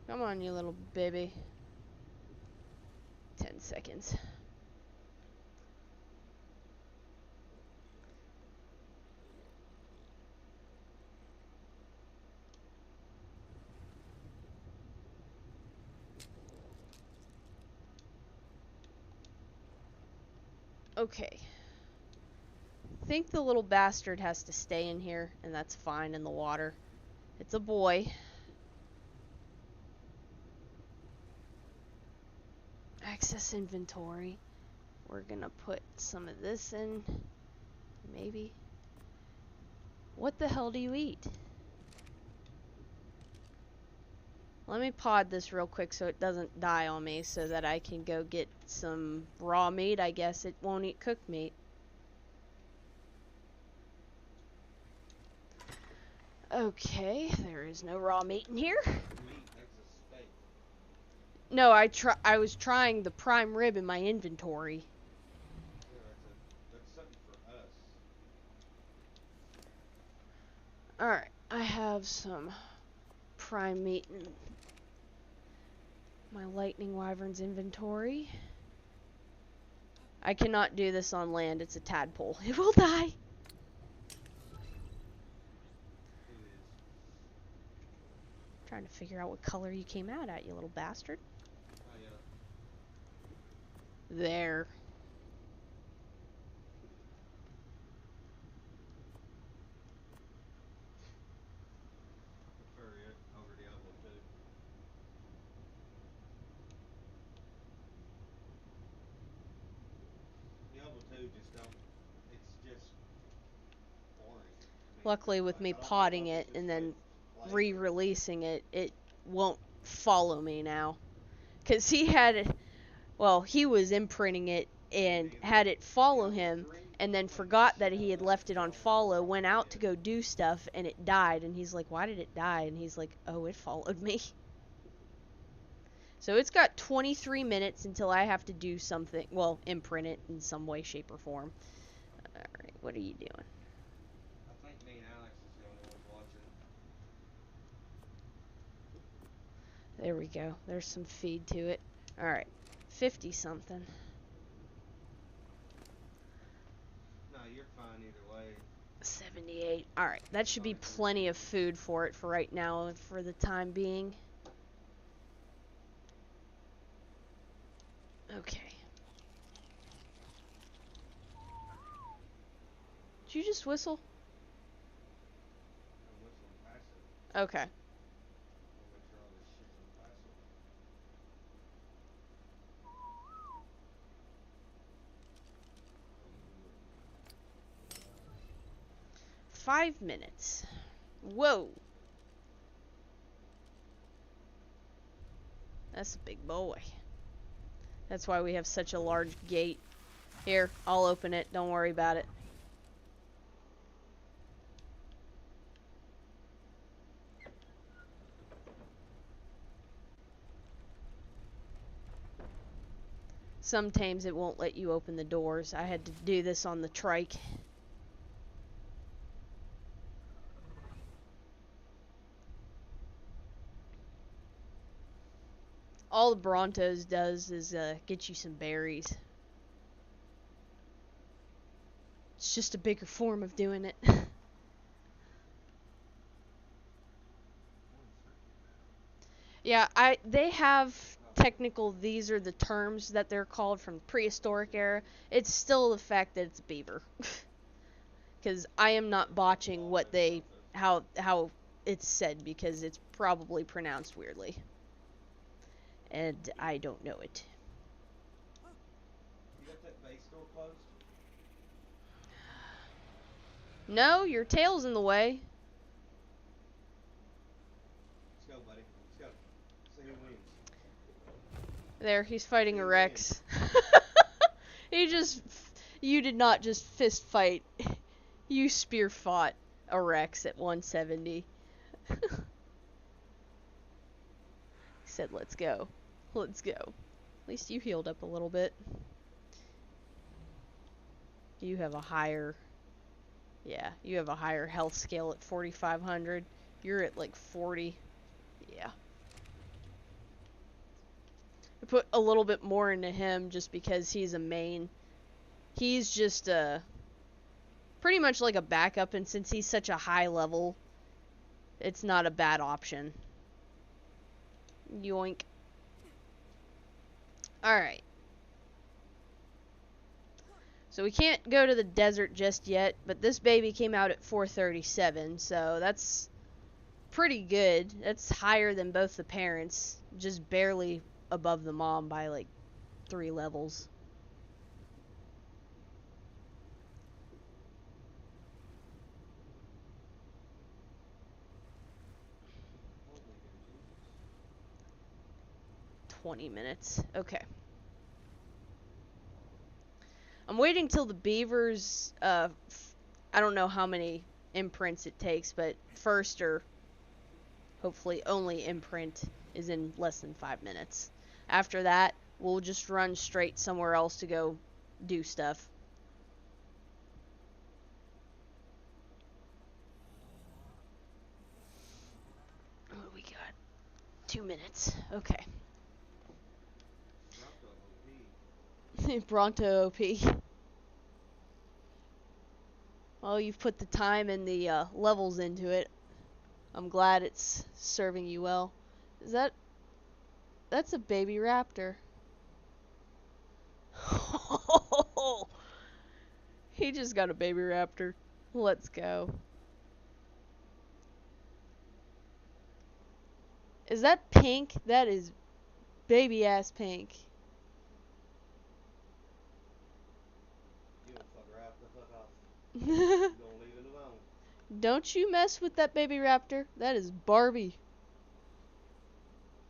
Come on, you little baby. 10 seconds. Okay. I think the little bastard has to stay in here, and that's fine in the water. It's a boy. Access inventory. We're gonna put some of this in. Maybe. What the hell do you eat? Let me pod this real quick so it doesn't die on me so that I can go get some raw meat. I guess it won't eat cooked meat. Okay, there is no raw meat in here.
Meat, that's a steak.
No, I was trying the prime rib in my inventory.
Yeah, that's something for us.
Alright, I have some prime meat in my lightning wyvern's inventory. I cannot do this on land. It's a tadpole. It will die.
Who is?
Trying to figure out what color you came out at, you little bastard.
Oh, yeah.
There.
I prefer it over Diablo 2. Diablo 2 just don't. It's just boring. I mean,
Luckily, with
like,
me
I don't know
potting
if
it
it's just
and then
like flavor.
re-releasing it, it won't follow me now. Because he had it, well, he was imprinting it and had it follow him, and then forgot that he had left it on follow, went out to go do stuff, and it died. And he's like, why did it die? And he's like, oh, it followed me. So it's got 23 minutes until I have to do something, well, imprint it in some way, shape, or form. Alright, what are you doing?
I think me and Alex is the only ones watching.
There we go. There's some feed to it. Alright, 50 something.
No, you're fine either way.
78. Alright, that should be plenty of food for it for right now, for the time being. Okay. Did you just whistle?
I'm whistling passive.
Okay.
I'll make sure all this shit's on passive.
5 minutes. Whoa. That's a big boy. That's why we have such a large gate. Here, I'll open it. Don't worry about it. Some tames it won't let you open the doors. I had to do this on the trike. All the Brontos does is get you some berries. It's just a bigger form of doing it. Yeah, they have technical, these are the terms that they're called from prehistoric era. It's still the fact that it's a beaver. Because I am not botching what they, how it's said, because it's probably pronounced weirdly. And I don't know it.
You got that base door closed?
No, your tail's in the way.
Let's go, buddy. Let's go. See who wins.
There, he's fighting a Rex. You did not just fist fight. You spear fought a Rex at 170. He said, let's go. Let's go. At least you healed up a little bit. You have a higher... Yeah, you have a higher health scale at 4,500. You're at like 40. Yeah. I put a little bit more into him just because he's a main. He's just pretty much like a backup, and since he's such a high level, it's not a bad option. Yoink. Alright. So we can't go to the desert just yet, but this baby came out at 437, so that's pretty good. That's higher than both the parents, just barely above the mom by like 3 levels. $20. Okay. I'm waiting till the beavers, I don't know how many imprints it takes, but first or hopefully only imprint is in less than 5 minutes. After that, we'll just run straight somewhere else to go do stuff. What do we got? 2 minutes. Okay. Bronto OP. Well, you've put the time and the levels into it. I'm glad it's serving you well. Is that... That's a baby raptor. He just got a baby raptor. Let's go. Is that pink? That is baby ass pink.
You don't fuck around, fuck off. You don't leave it alone.
Don't you mess with that baby raptor. That is Barbie.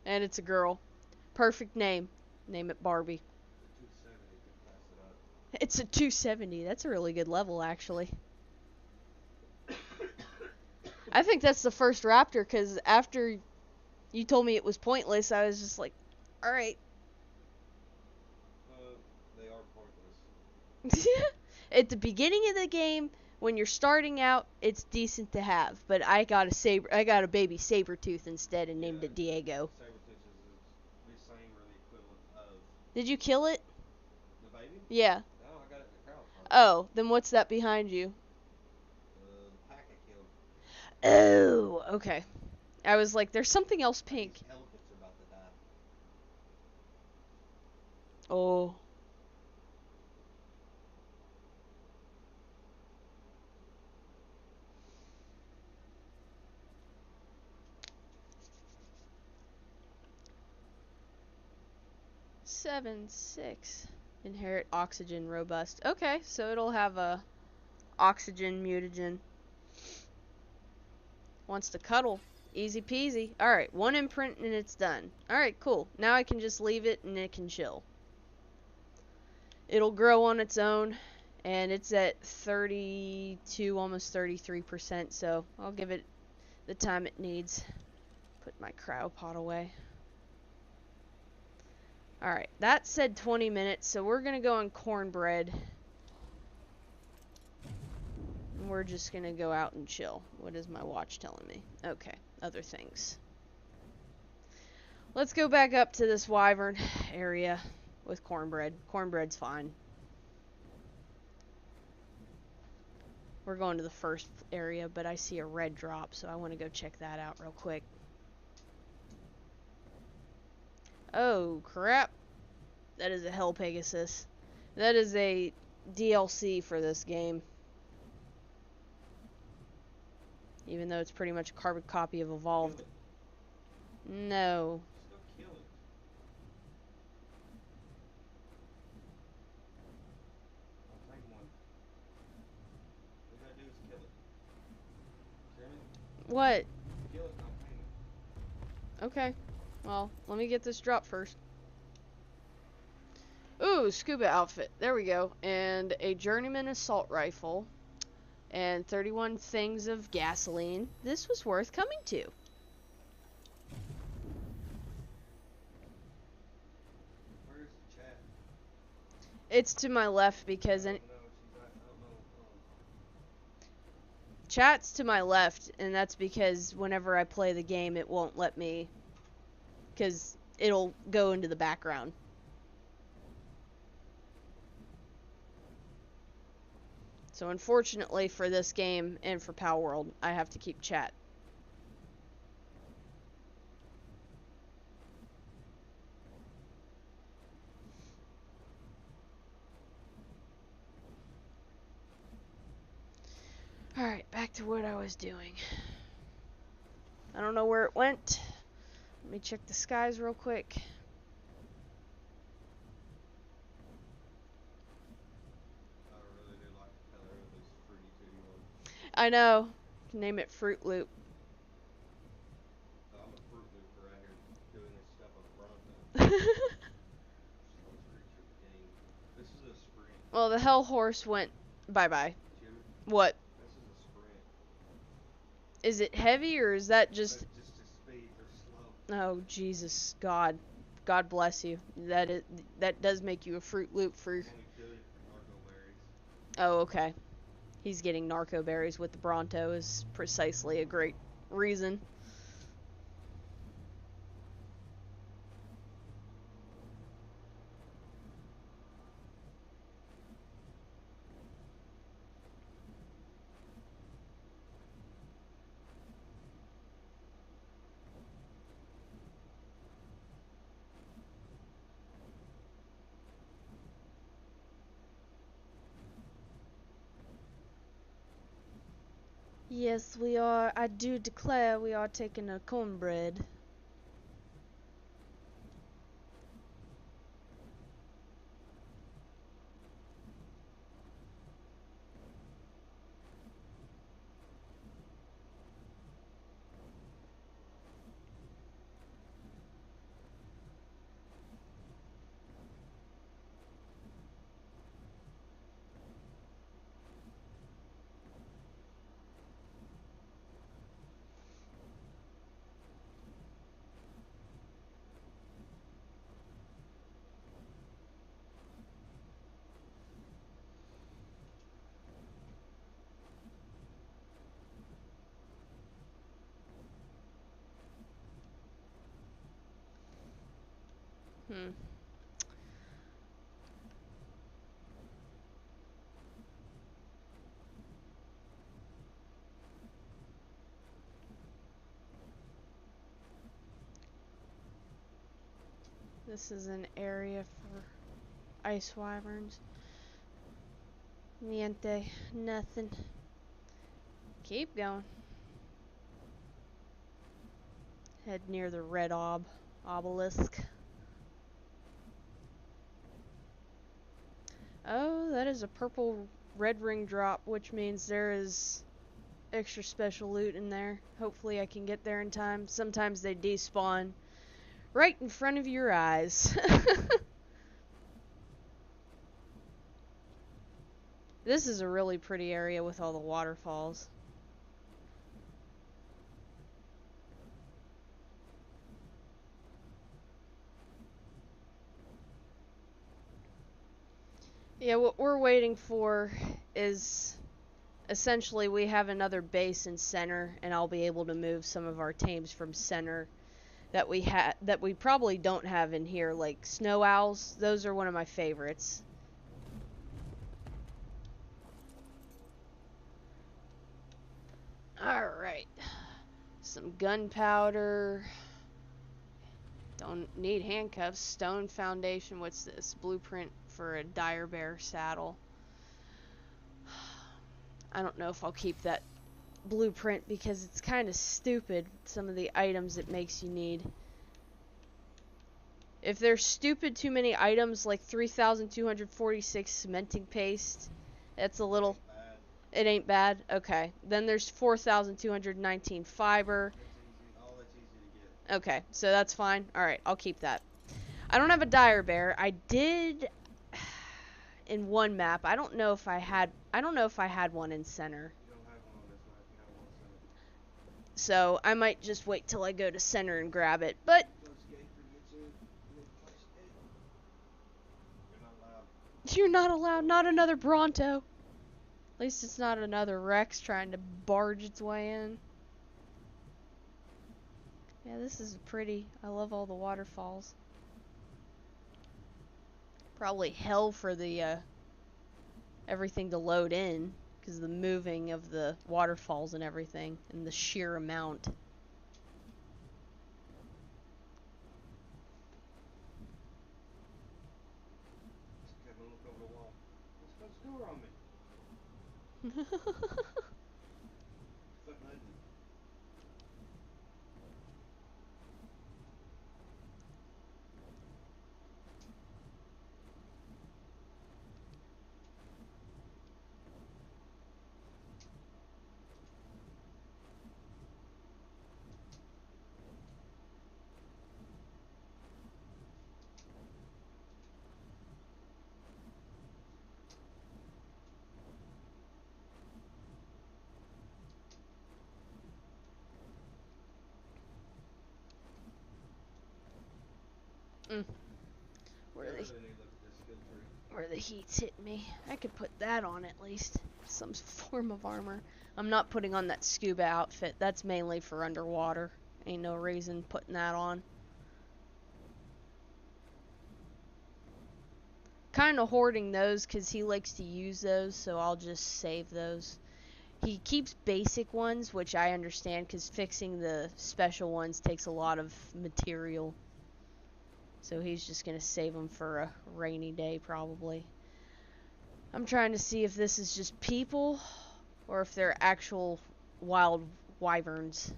And it's a girl. Perfect name. Name it Barbie. It's a 270. That's a really good level, actually. I think that's the first raptor, because after you told me it was pointless, I was just like, alright.
They are pointless.
At the beginning of the game, when you're starting out, it's decent to have. But I got a baby Sabertooth instead and named it Diego.
Sabertooth is the same or the equivalent of...
Did you kill it?
The baby?
Yeah.
No, I got it in the crowd park.
Oh, then what's that behind you?
The pack I killed.
Oh, okay. I was like, there's something else pink.
These elephants are about to die.
Oh. Seven, 6. Inherit oxygen robust. Okay, so it'll have a oxygen mutagen. Wants to cuddle. Easy peasy. Alright, 1 imprint and it's done. Alright, cool. Now I can just leave it and it can chill. It'll grow on its own, and it's at 32, almost 33%, so I'll give it the time it needs. Put my cryopod away. Alright, that said 20 minutes, so we're gonna go on cornbread. And we're just gonna go out and chill. What is my watch telling me? Okay, other things. Let's go back up to this wyvern area with cornbread. Cornbread's fine. We're going to the first area, but I see a red drop, so I want to go check that out real quick. Oh, crap. That is a Hell Pegasus. That is a DLC for this game. Even though it's pretty much a carbon copy of Evolved. No.
Still kill it. I'll take one. All you gotta do is kill it. Hear me?
What?
Kill it and I'll tame it.
Okay. Well, let me get this drop first. Ooh, scuba outfit. There we go. And a journeyman assault rifle. And 31 things of gasoline. This was worth coming to.
Where's the chat?
It's to my left because
No, she's right. I don't know.
Chat's to my left, and that's because whenever I play the game, it won't let me, because it'll go into the background. So unfortunately for this game and for Pal World, I have to keep chat. Alright, back to what I was doing. I don't know where it went. Let me check the skies real quick.
I really do like the color of this fruity titty one.
I know. Name it Fruit Loop.
I'm a Fruit Looper right here doing this stuff on Bronco. This is a sprint.
Well, the Hell Horse went bye-bye.
Jimmy,
What?
this is a sprint.
Is it heavy, or is that
Just
just...
a speed or slow.
Oh, Jesus. God. God bless you. That does make you a Fruit Loop for...
Only good for narco berries.
Oh, okay. He's getting narco berries with the Bronto is precisely a great reason. Yes, we are. I do declare we are taking a cornbread. This is an area for ice wyverns. Niente, nothing. Keep going. Head near the red obelisk. Oh, that is a purple red ring drop, which means there is extra special loot in there. Hopefully I can get there in time. Sometimes they despawn right in front of your eyes. This is a really pretty area with all the waterfalls. Yeah, what we're waiting for is essentially we have another base in center, and I'll be able to move some of our tames from center that we probably don't have in here, like snow owls. Those are one of my favorites. Alright. Some gunpowder. Don't need handcuffs. Stone foundation. What's this? Blueprint for a dire bear saddle. I don't know if I'll keep that blueprint because it's kind of stupid, some of the items it makes you need. If there's stupid too many items, like 3,246 cementing paste, that's a little... It ain't bad? Okay. Then there's 4,219 fiber.
That's easy to get.
Okay, so that's fine. Alright, I'll keep that. I don't have a dire bear. I did in one map. I don't know if I had one in center.
You don't have one on this map, you have one center.
So I might just wait till I go to center and grab it. But you're not allowed. Not another Bronto. At least it's not another Rex trying to barge its way in. Yeah, this is pretty. I love all the waterfalls. Probably hell for the everything to load in because of the moving of the waterfalls and everything and the sheer amount.
Kevin, look over the wall. Let's go score on me.
Where the heat's hitting me. I could put that on at least. Some form of armor. I'm not putting on that scuba outfit. That's mainly for underwater. Ain't no reason putting that on. Kind of hoarding those because he likes to use those, so I'll just save those. He keeps basic ones, which I understand because fixing the special ones takes a lot of material. So he's just going to save them for a rainy day, probably. I'm trying to see if this is just people or if they're actual wild wyverns.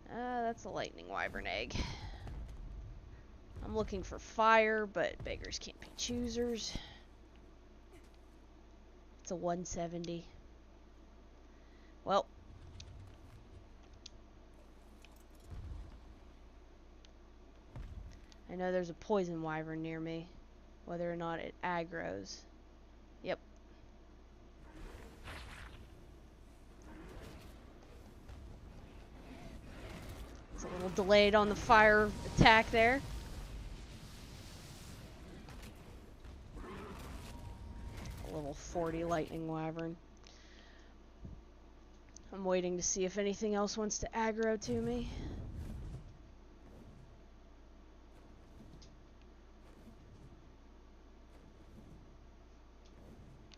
That's a lightning wyvern egg. I'm looking for fire, but beggars can't be choosers. It's a 170. Well. I know there's a poison wyvern near me. Whether or not it aggroes. Yep. It's a little delayed on the fire attack there. Level 40 lightning wyvern. I'm waiting to see if anything else wants to aggro to me.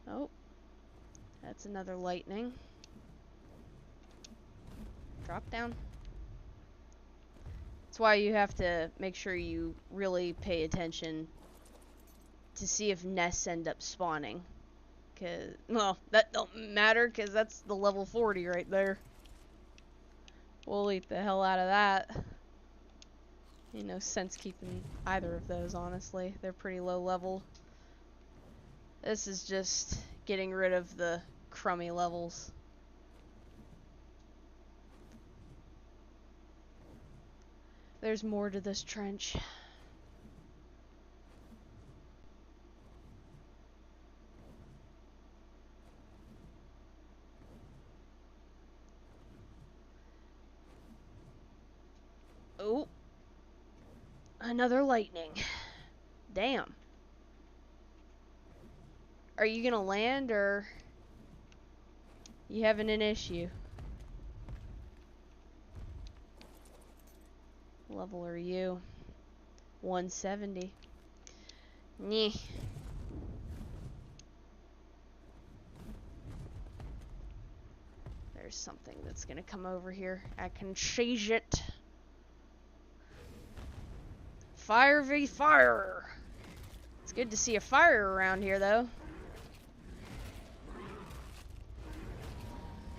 Oh, that's another lightning. Drop down. That's why you have to make sure you really pay attention to see if nests end up spawning. Cause, well, that don't matter because that's the level 40 right there. We'll eat the hell out of that. no sense keeping either of those, honestly. They're pretty low level. This is just getting rid of the crummy levels. There's more to this trench. Oh. Another lightning. Damn. Are you gonna land, or you having an issue? Level are you? 170. Nyeh. There's something that's gonna come over here. I can seize it. Fire v fire. It's good to see a fire around here, though.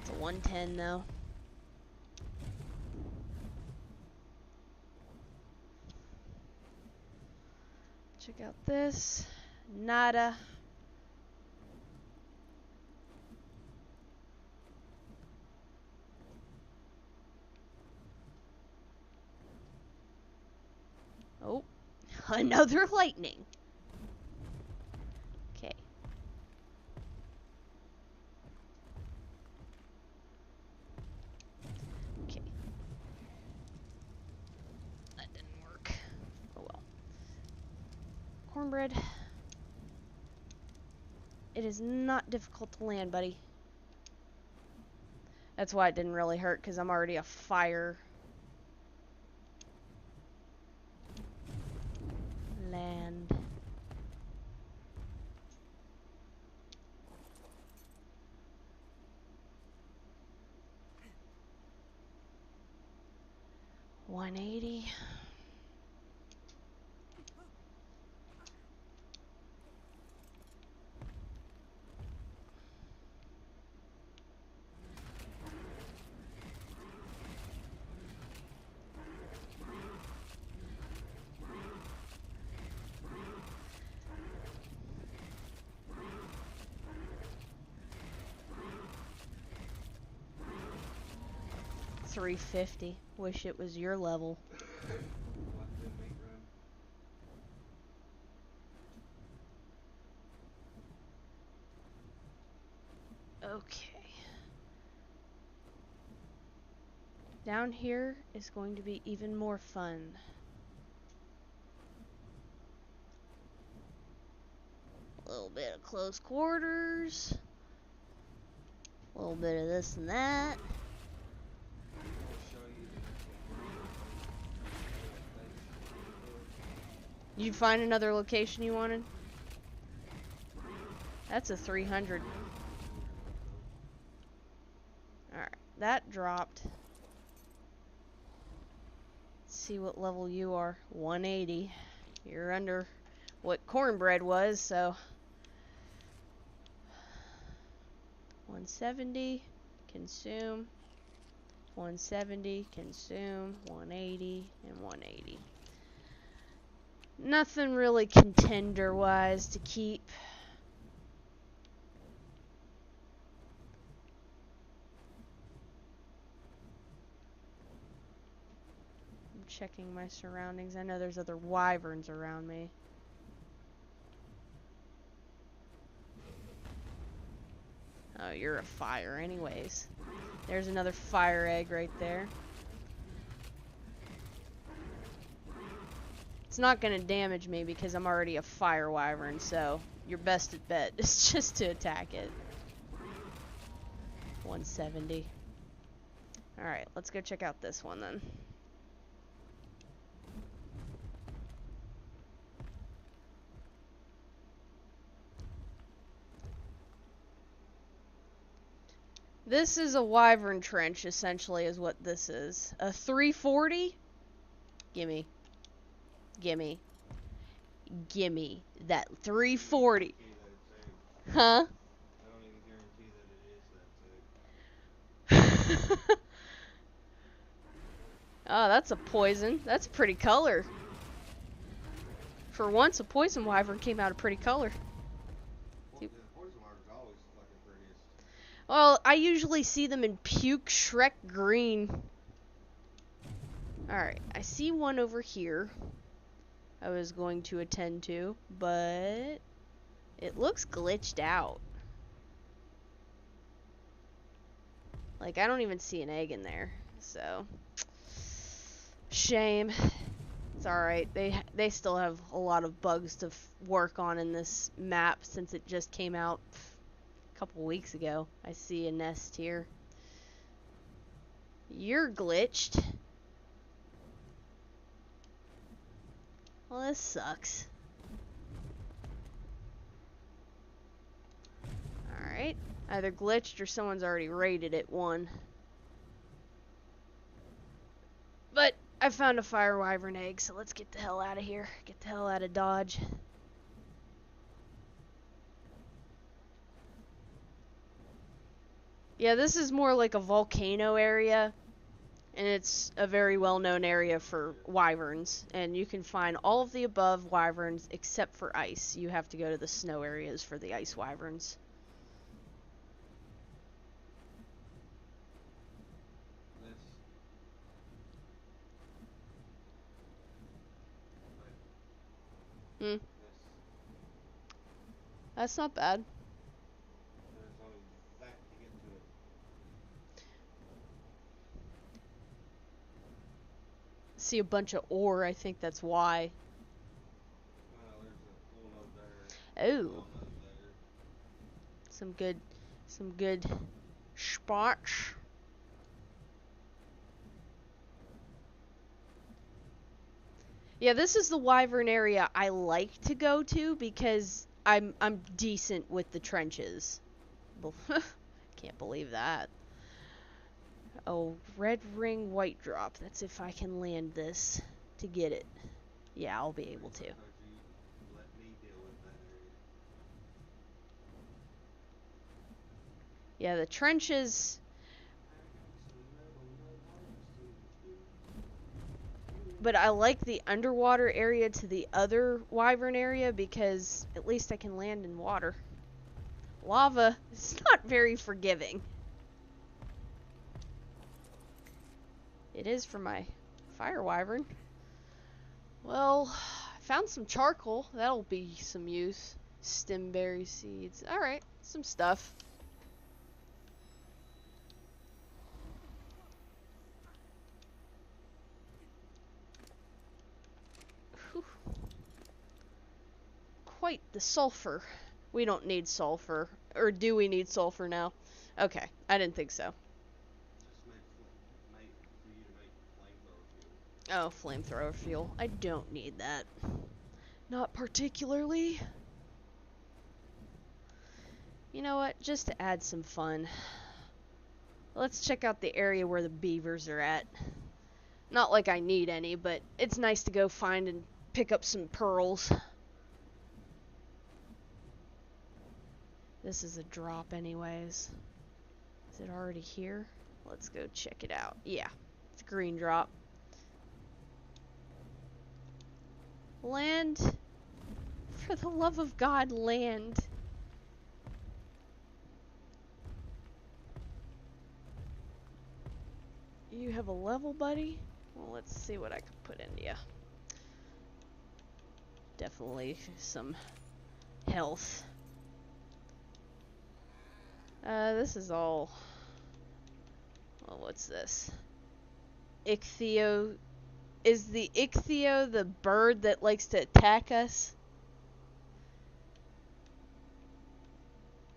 It's a 110, though. Check out this. Nada. Oh, another lightning. Okay. Okay. That didn't work. Oh well. Cornbread. It is not difficult to land, buddy. That's why it didn't really hurt, because I'm already a fire. Land. $180. $350. Wish it was your level. Okay. Down here is going to be even more fun. A little bit of close quarters. A little bit of this and that. You find another location you wanted? That's a 300. Alright, that dropped. Let's see what level you are. 180. You're under what cornbread was, so 170, consume, 170, consume, 180, and 180. Nothing really contender-wise to keep. I'm checking my surroundings. I know there's other wyverns around me. Oh, you're a fire anyways. There's another fire egg right there. It's not going to damage me because I'm already a fire wyvern, so your best bet is just to attack it. 170. Alright, let's go check out this one then. This is a wyvern trench, essentially, is what this is. A 340? Gimme. Gimme. Gimme. That 340. Huh?
I don't even guarantee that it is that big.
Oh, that's a poison. That's a pretty color. For once, a poison wyvern came out a pretty color.
The poison wyvern's always fucking prettiest.
Well, I usually see them in puke Shrek green. Alright, I see one over here I was going to attend to, but it looks glitched out. Like, I don't even see an egg in there, so shame. It's alright. They still have a lot of bugs to work on in this map since it just came out a couple weeks ago. I see a nest here. You're glitched. Well, this sucks. Alright. Either glitched or someone's already raided it one. But I found a fire wyvern egg, so let's get the hell out of here. Get the hell out of Dodge. Yeah, this is more like a volcano area, and it's a very well-known area for wyverns, and you can find all of the above wyverns except for ice. You have to go to the snow areas for the ice wyverns. That's not bad. See a bunch of ore, I think that's why. Oh. Some good spots. Yeah, this is the wyvern area I like to go to because I'm decent with the trenches. Can't believe that. Oh, red ring white drop. That's if I can land this to get it. Yeah, I'll be able to. Yeah, the trenches. But I like the underwater area to the other wyvern area because at least I can land in water. Lava is not very forgiving. It is for my fire wyvern. Well, I found some charcoal. That'll be some use. Stemberry seeds. Alright, some stuff. Whew. Quite the sulfur. We don't need sulfur. Or do we need sulfur now? Okay, I didn't think so. Oh, flamethrower fuel. I don't need that. Not particularly. You know what? Just to add some fun. Let's check out the area where the beavers are at. Not like I need any, but it's nice to go find and pick up some pearls. This is a drop anyways. Is it already here? Let's go check it out. Yeah, it's a green drop. Land. For the love of God, land. You have a level, buddy? Well, let's see what I can put into you. Definitely some health. This is all... Well, what's this? Ichthyo... Is the ichthyo the bird that likes to attack us?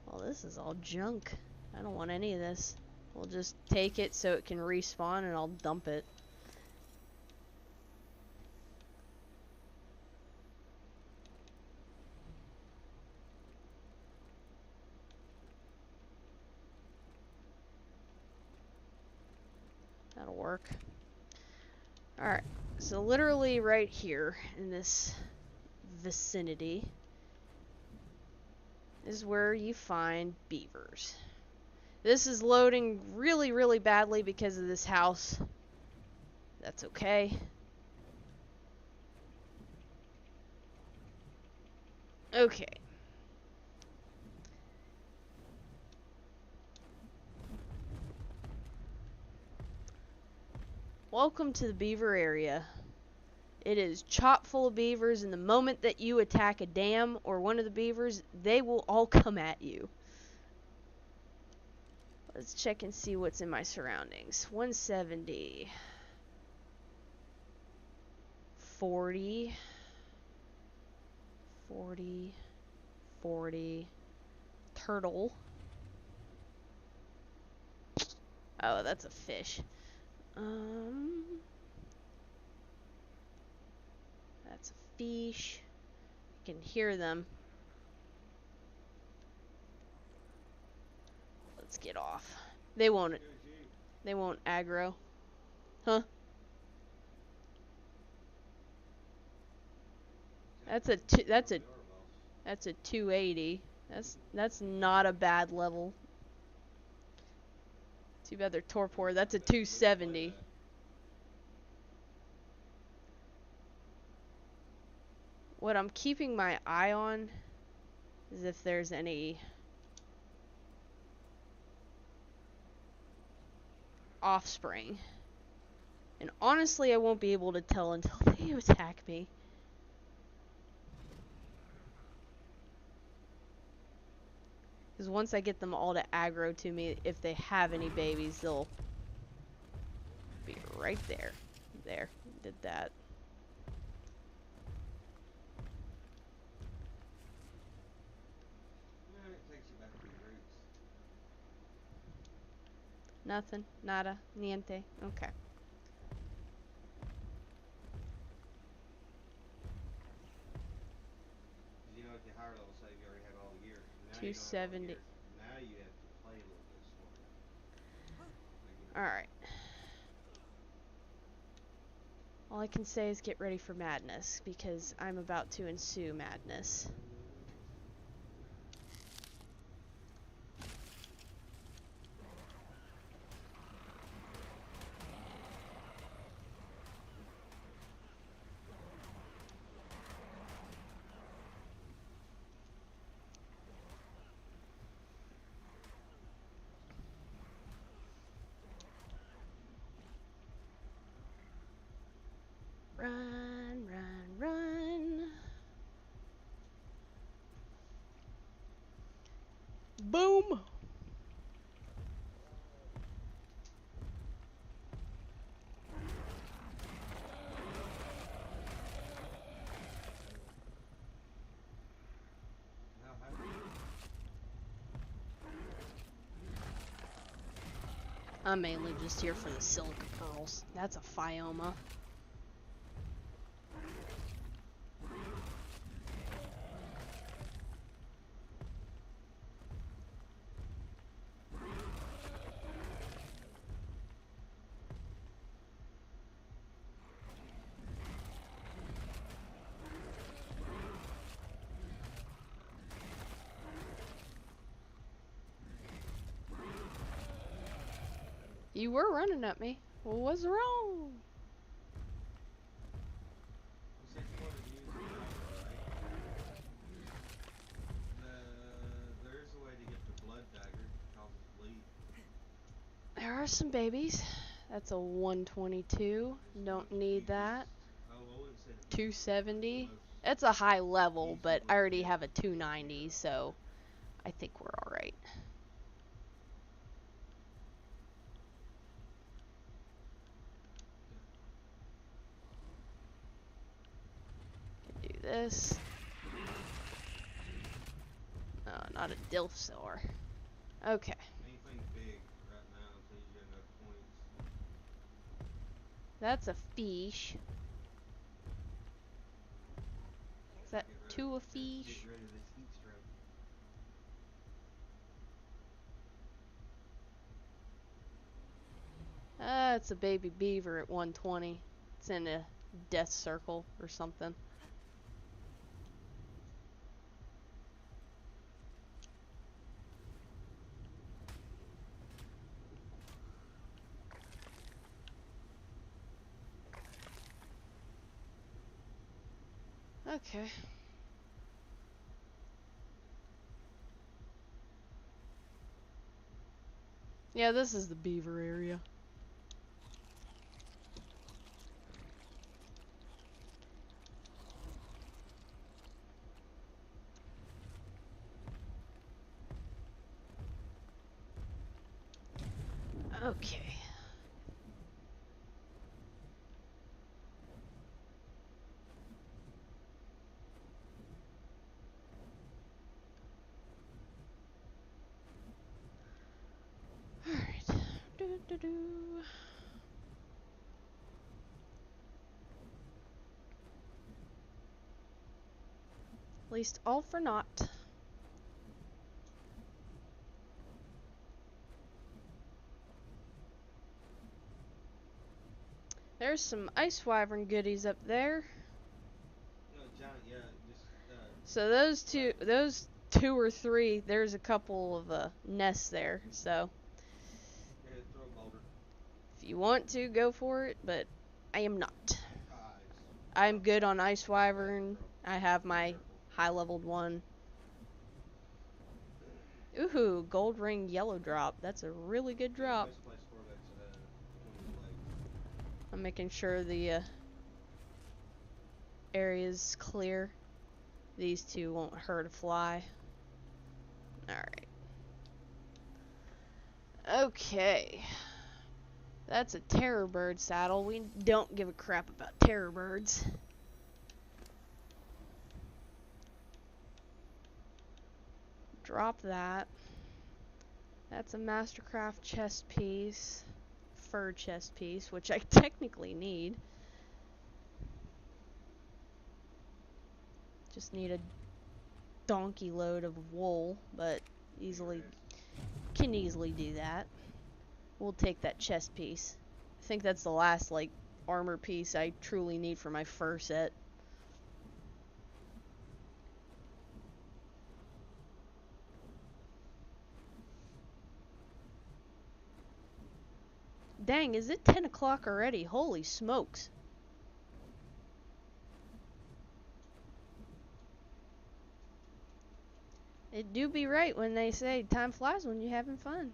Well, this is all junk. I don't want any of this. We'll just take it so it can respawn and I'll dump it. That'll work. Alright, so literally right here in this vicinity is where you find beavers. This is loading really, really badly because of this house. That's okay. Okay. Welcome to the beaver area. It is chock full of beavers, and the moment that you attack a dam or one of the beavers, they will all come at you. Let's check and see what's in my surroundings. 170. 40. 40. 40. Turtle. Oh, that's a fish. That's a fish. You can hear them. Let's get off. They won't aggro. Huh? That's a 280. That's not a bad level. Too bad they're torpor. That's a 270. What I'm keeping my eye on is if there's any offspring. And honestly, I won't be able to tell until they attack me. Because once I get them all to aggro to me, if they have any babies, they'll be right there. There, did that. Nothing. Nada. Niente. Okay.
You know, at the higher level save, you already have all the gear. Now
270.
You don't have all the gear. Now you have to play a little bit smarter.
Alright. All I can say is get ready for madness, because I'm about to ensue madness. Run, run, run. Boom! I'm mainly just here for the silica pearls. That's a Phioma. You were running at me. Well, what's wrong?
There is a way to get the blood dagger. It causes bleed.
There are some babies. That's a 122. Don't need that. 270. It's a high level, but I already have a 290, so I think we're alright. Can do this. Oh, not a Dilfsor. Okay.
Anything big right now until you get enough points.
That's a fish. Is that two a fish?
Get rid of this heat stroke.
It's a baby beaver at 120. It's in a death circle or something. Okay. Yeah, this is the beaver area. Okay. Alright. Do. At least all for naught. There's some ice wyvern goodies up there.
No, John, yeah, just,
So those two or three, there's a couple of nests there. So
yeah, throw a boulder.
if you want to, go for it. But I am not.
Eyes.
I'm good on ice wyvern.
Careful.
I have my
Careful.
high leveled one. Ooh, gold ring yellow drop. That's a really good drop.
Best place for that's, on the lake.
I'm making sure the area's clear. These two won't hurt a fly. Alright. Okay. That's a terror bird saddle. We don't give a crap about terror birds. Drop that. That's a Mastercraft chest piece. Fur chest piece, which I technically need. Just need a donkey load of wool, but can easily do that. We'll take that chest piece. I think that's the last like armor piece I truly need for my fur set. Dang, is it 10 o'clock already? Holy smokes. It do be right when they say time flies when you're having fun.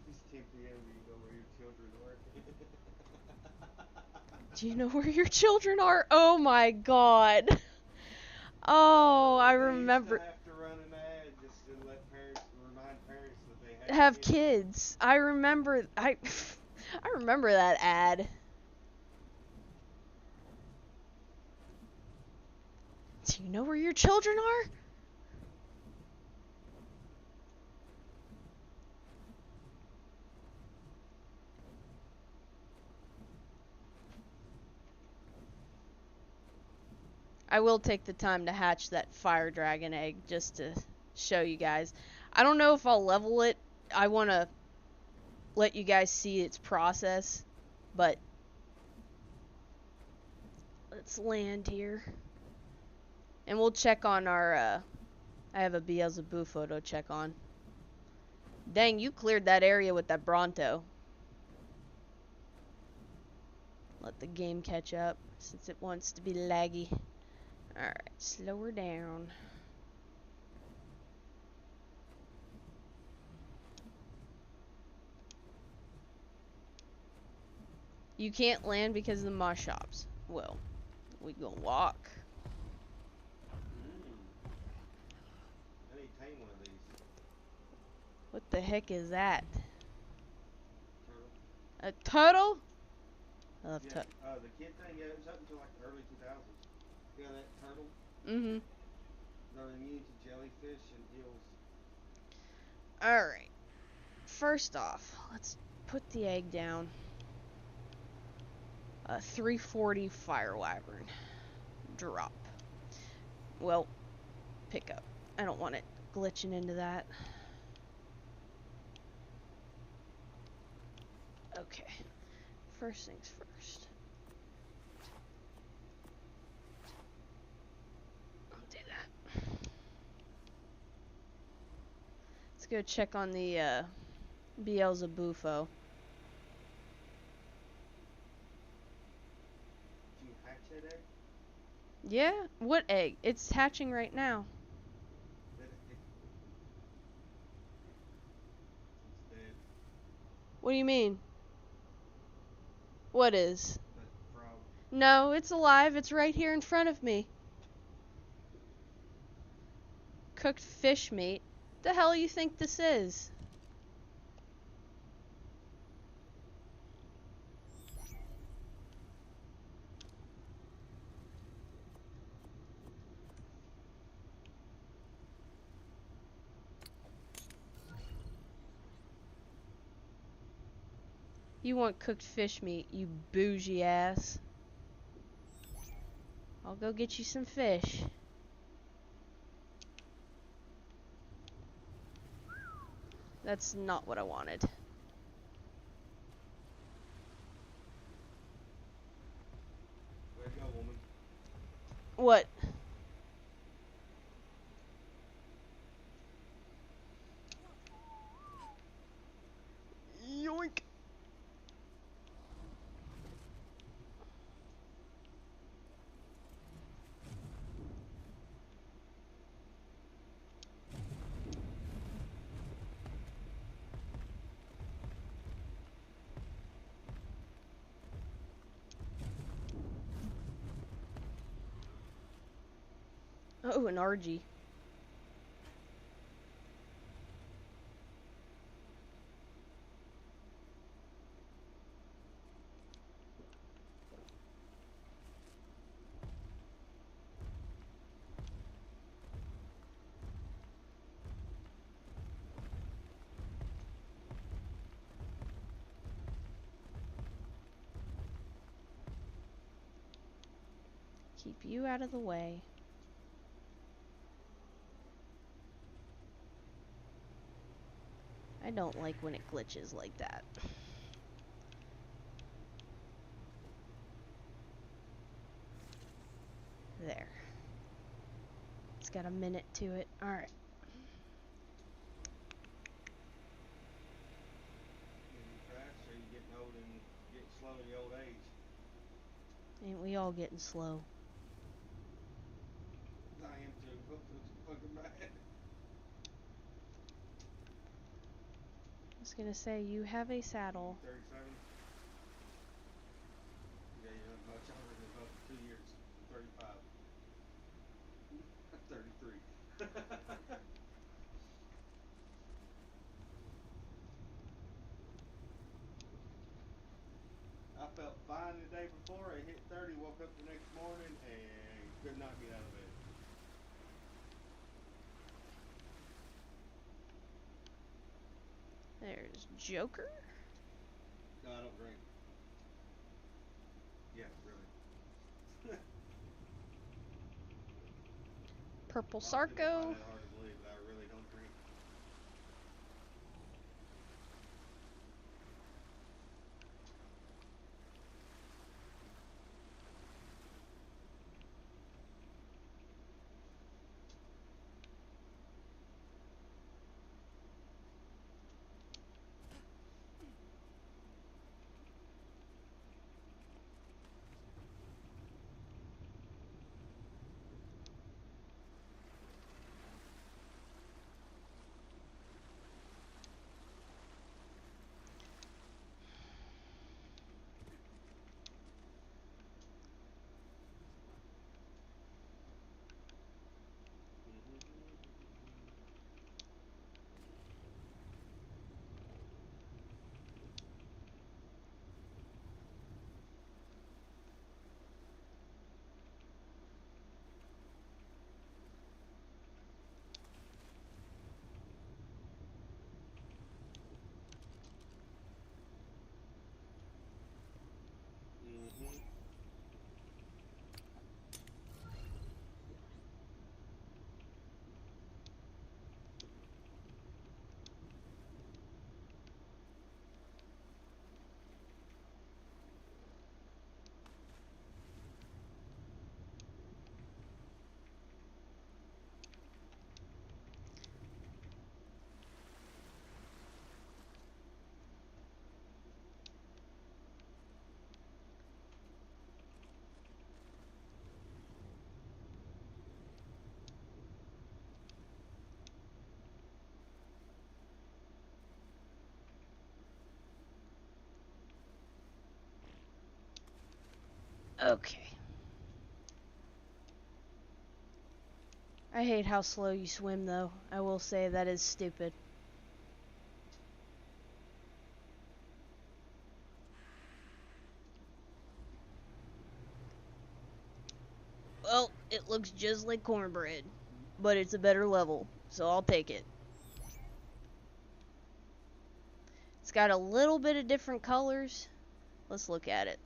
It's 10 p.m. Do you know where your children are?
Do you know where your children are? Oh my god. Oh, I remember.
They used to have to run an ad just to remind parents that they
Have kids. I remember. I remember that ad. Do you know where your children are? I will take the time to hatch that fire dragon egg just to show you guys. I don't know if I'll level it. I want to let you guys see its process, but let's land here. And we'll check on our, I have a Beelzebufo to check on. Dang, you cleared that area with that Bronto. Let the game catch up, since it wants to be laggy. Alright, slow her down. You can't land because of the moss shops. Well, we gonna walk.
I need to tame one of these.
What the heck is that?
Turtle.
A turtle? I love
Yeah, the kid thing, yeah, it was up until like the early 2000s. Yeah, that turtle.
Mm-hmm.
are immune to jellyfish and eels.
Alright. First off, let's put the egg down. 340 fire wyvern. Drop. Well, pick up. I don't want it glitching into that. Okay. First things first. I'll do that. Let's go check on the Beelzebufo.
Did you hatch that egg?
Yeah? What egg? It's hatching right now.
It's dead.
What do you mean? What is?
That frog.
No, it's alive. It's right here in front of me. Cooked fish meat. The hell you think this is? You want cooked fish meat, you bougie ass. I'll go get you some fish. That's not what I wanted.
Way to go, woman.
What? Yoink. Oh, an RG. Keep you out of the way. I don't like when it glitches like that. There. It's got a minute to it. Alright.
Getting fast, or you getting old and getting slow in your old age?
Ain't we all getting slow?
I am too. It's fucking bad.
I was gonna say, you have a saddle.
37? Yeah, you're not much older than about 2 years. 35. 33. I felt fine the day before. I hit 30, woke up the next morning, and could not get out of bed.
There's Joker.
No, I don't drink. Yeah, really.
Purple
A lot of people
Sarko.
find that hard to believe, but I really don't drink.
Okay. I hate how slow you swim, though. I will say that is stupid. Well, it looks just like cornbread, but it's a better level, so I'll take it. It's got a little bit of different colors. Let's look at it.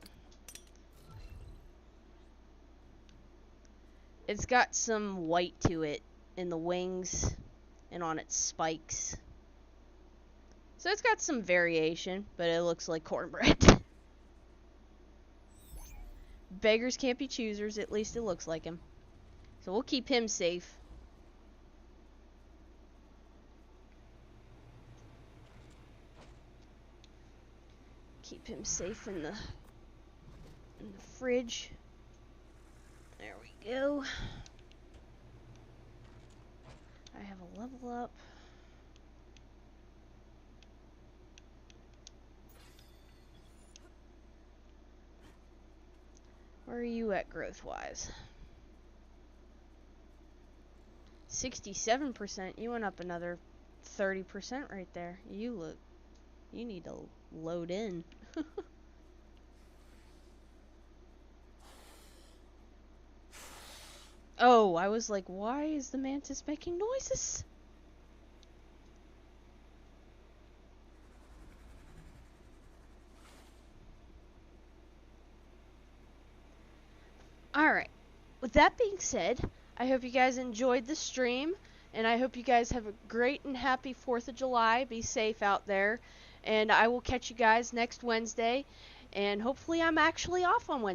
It's got some white to it in the wings and on its spikes. So it's got some variation, but it looks like cornbread. Beggars can't be choosers, at least it looks like him. So we'll keep him safe. Keep him safe in the fridge. There we go. I have a level up. Where are you at growth-wise? 67%. You went up another 30% right there. You need to load in. Oh, I was like, why is the mantis making noises? Alright, with that being said, I hope you guys enjoyed the stream, and I hope you guys have a great and happy 4th of July. Be safe out there, and I will catch you guys next Wednesday, and hopefully I'm actually off on Wednesday.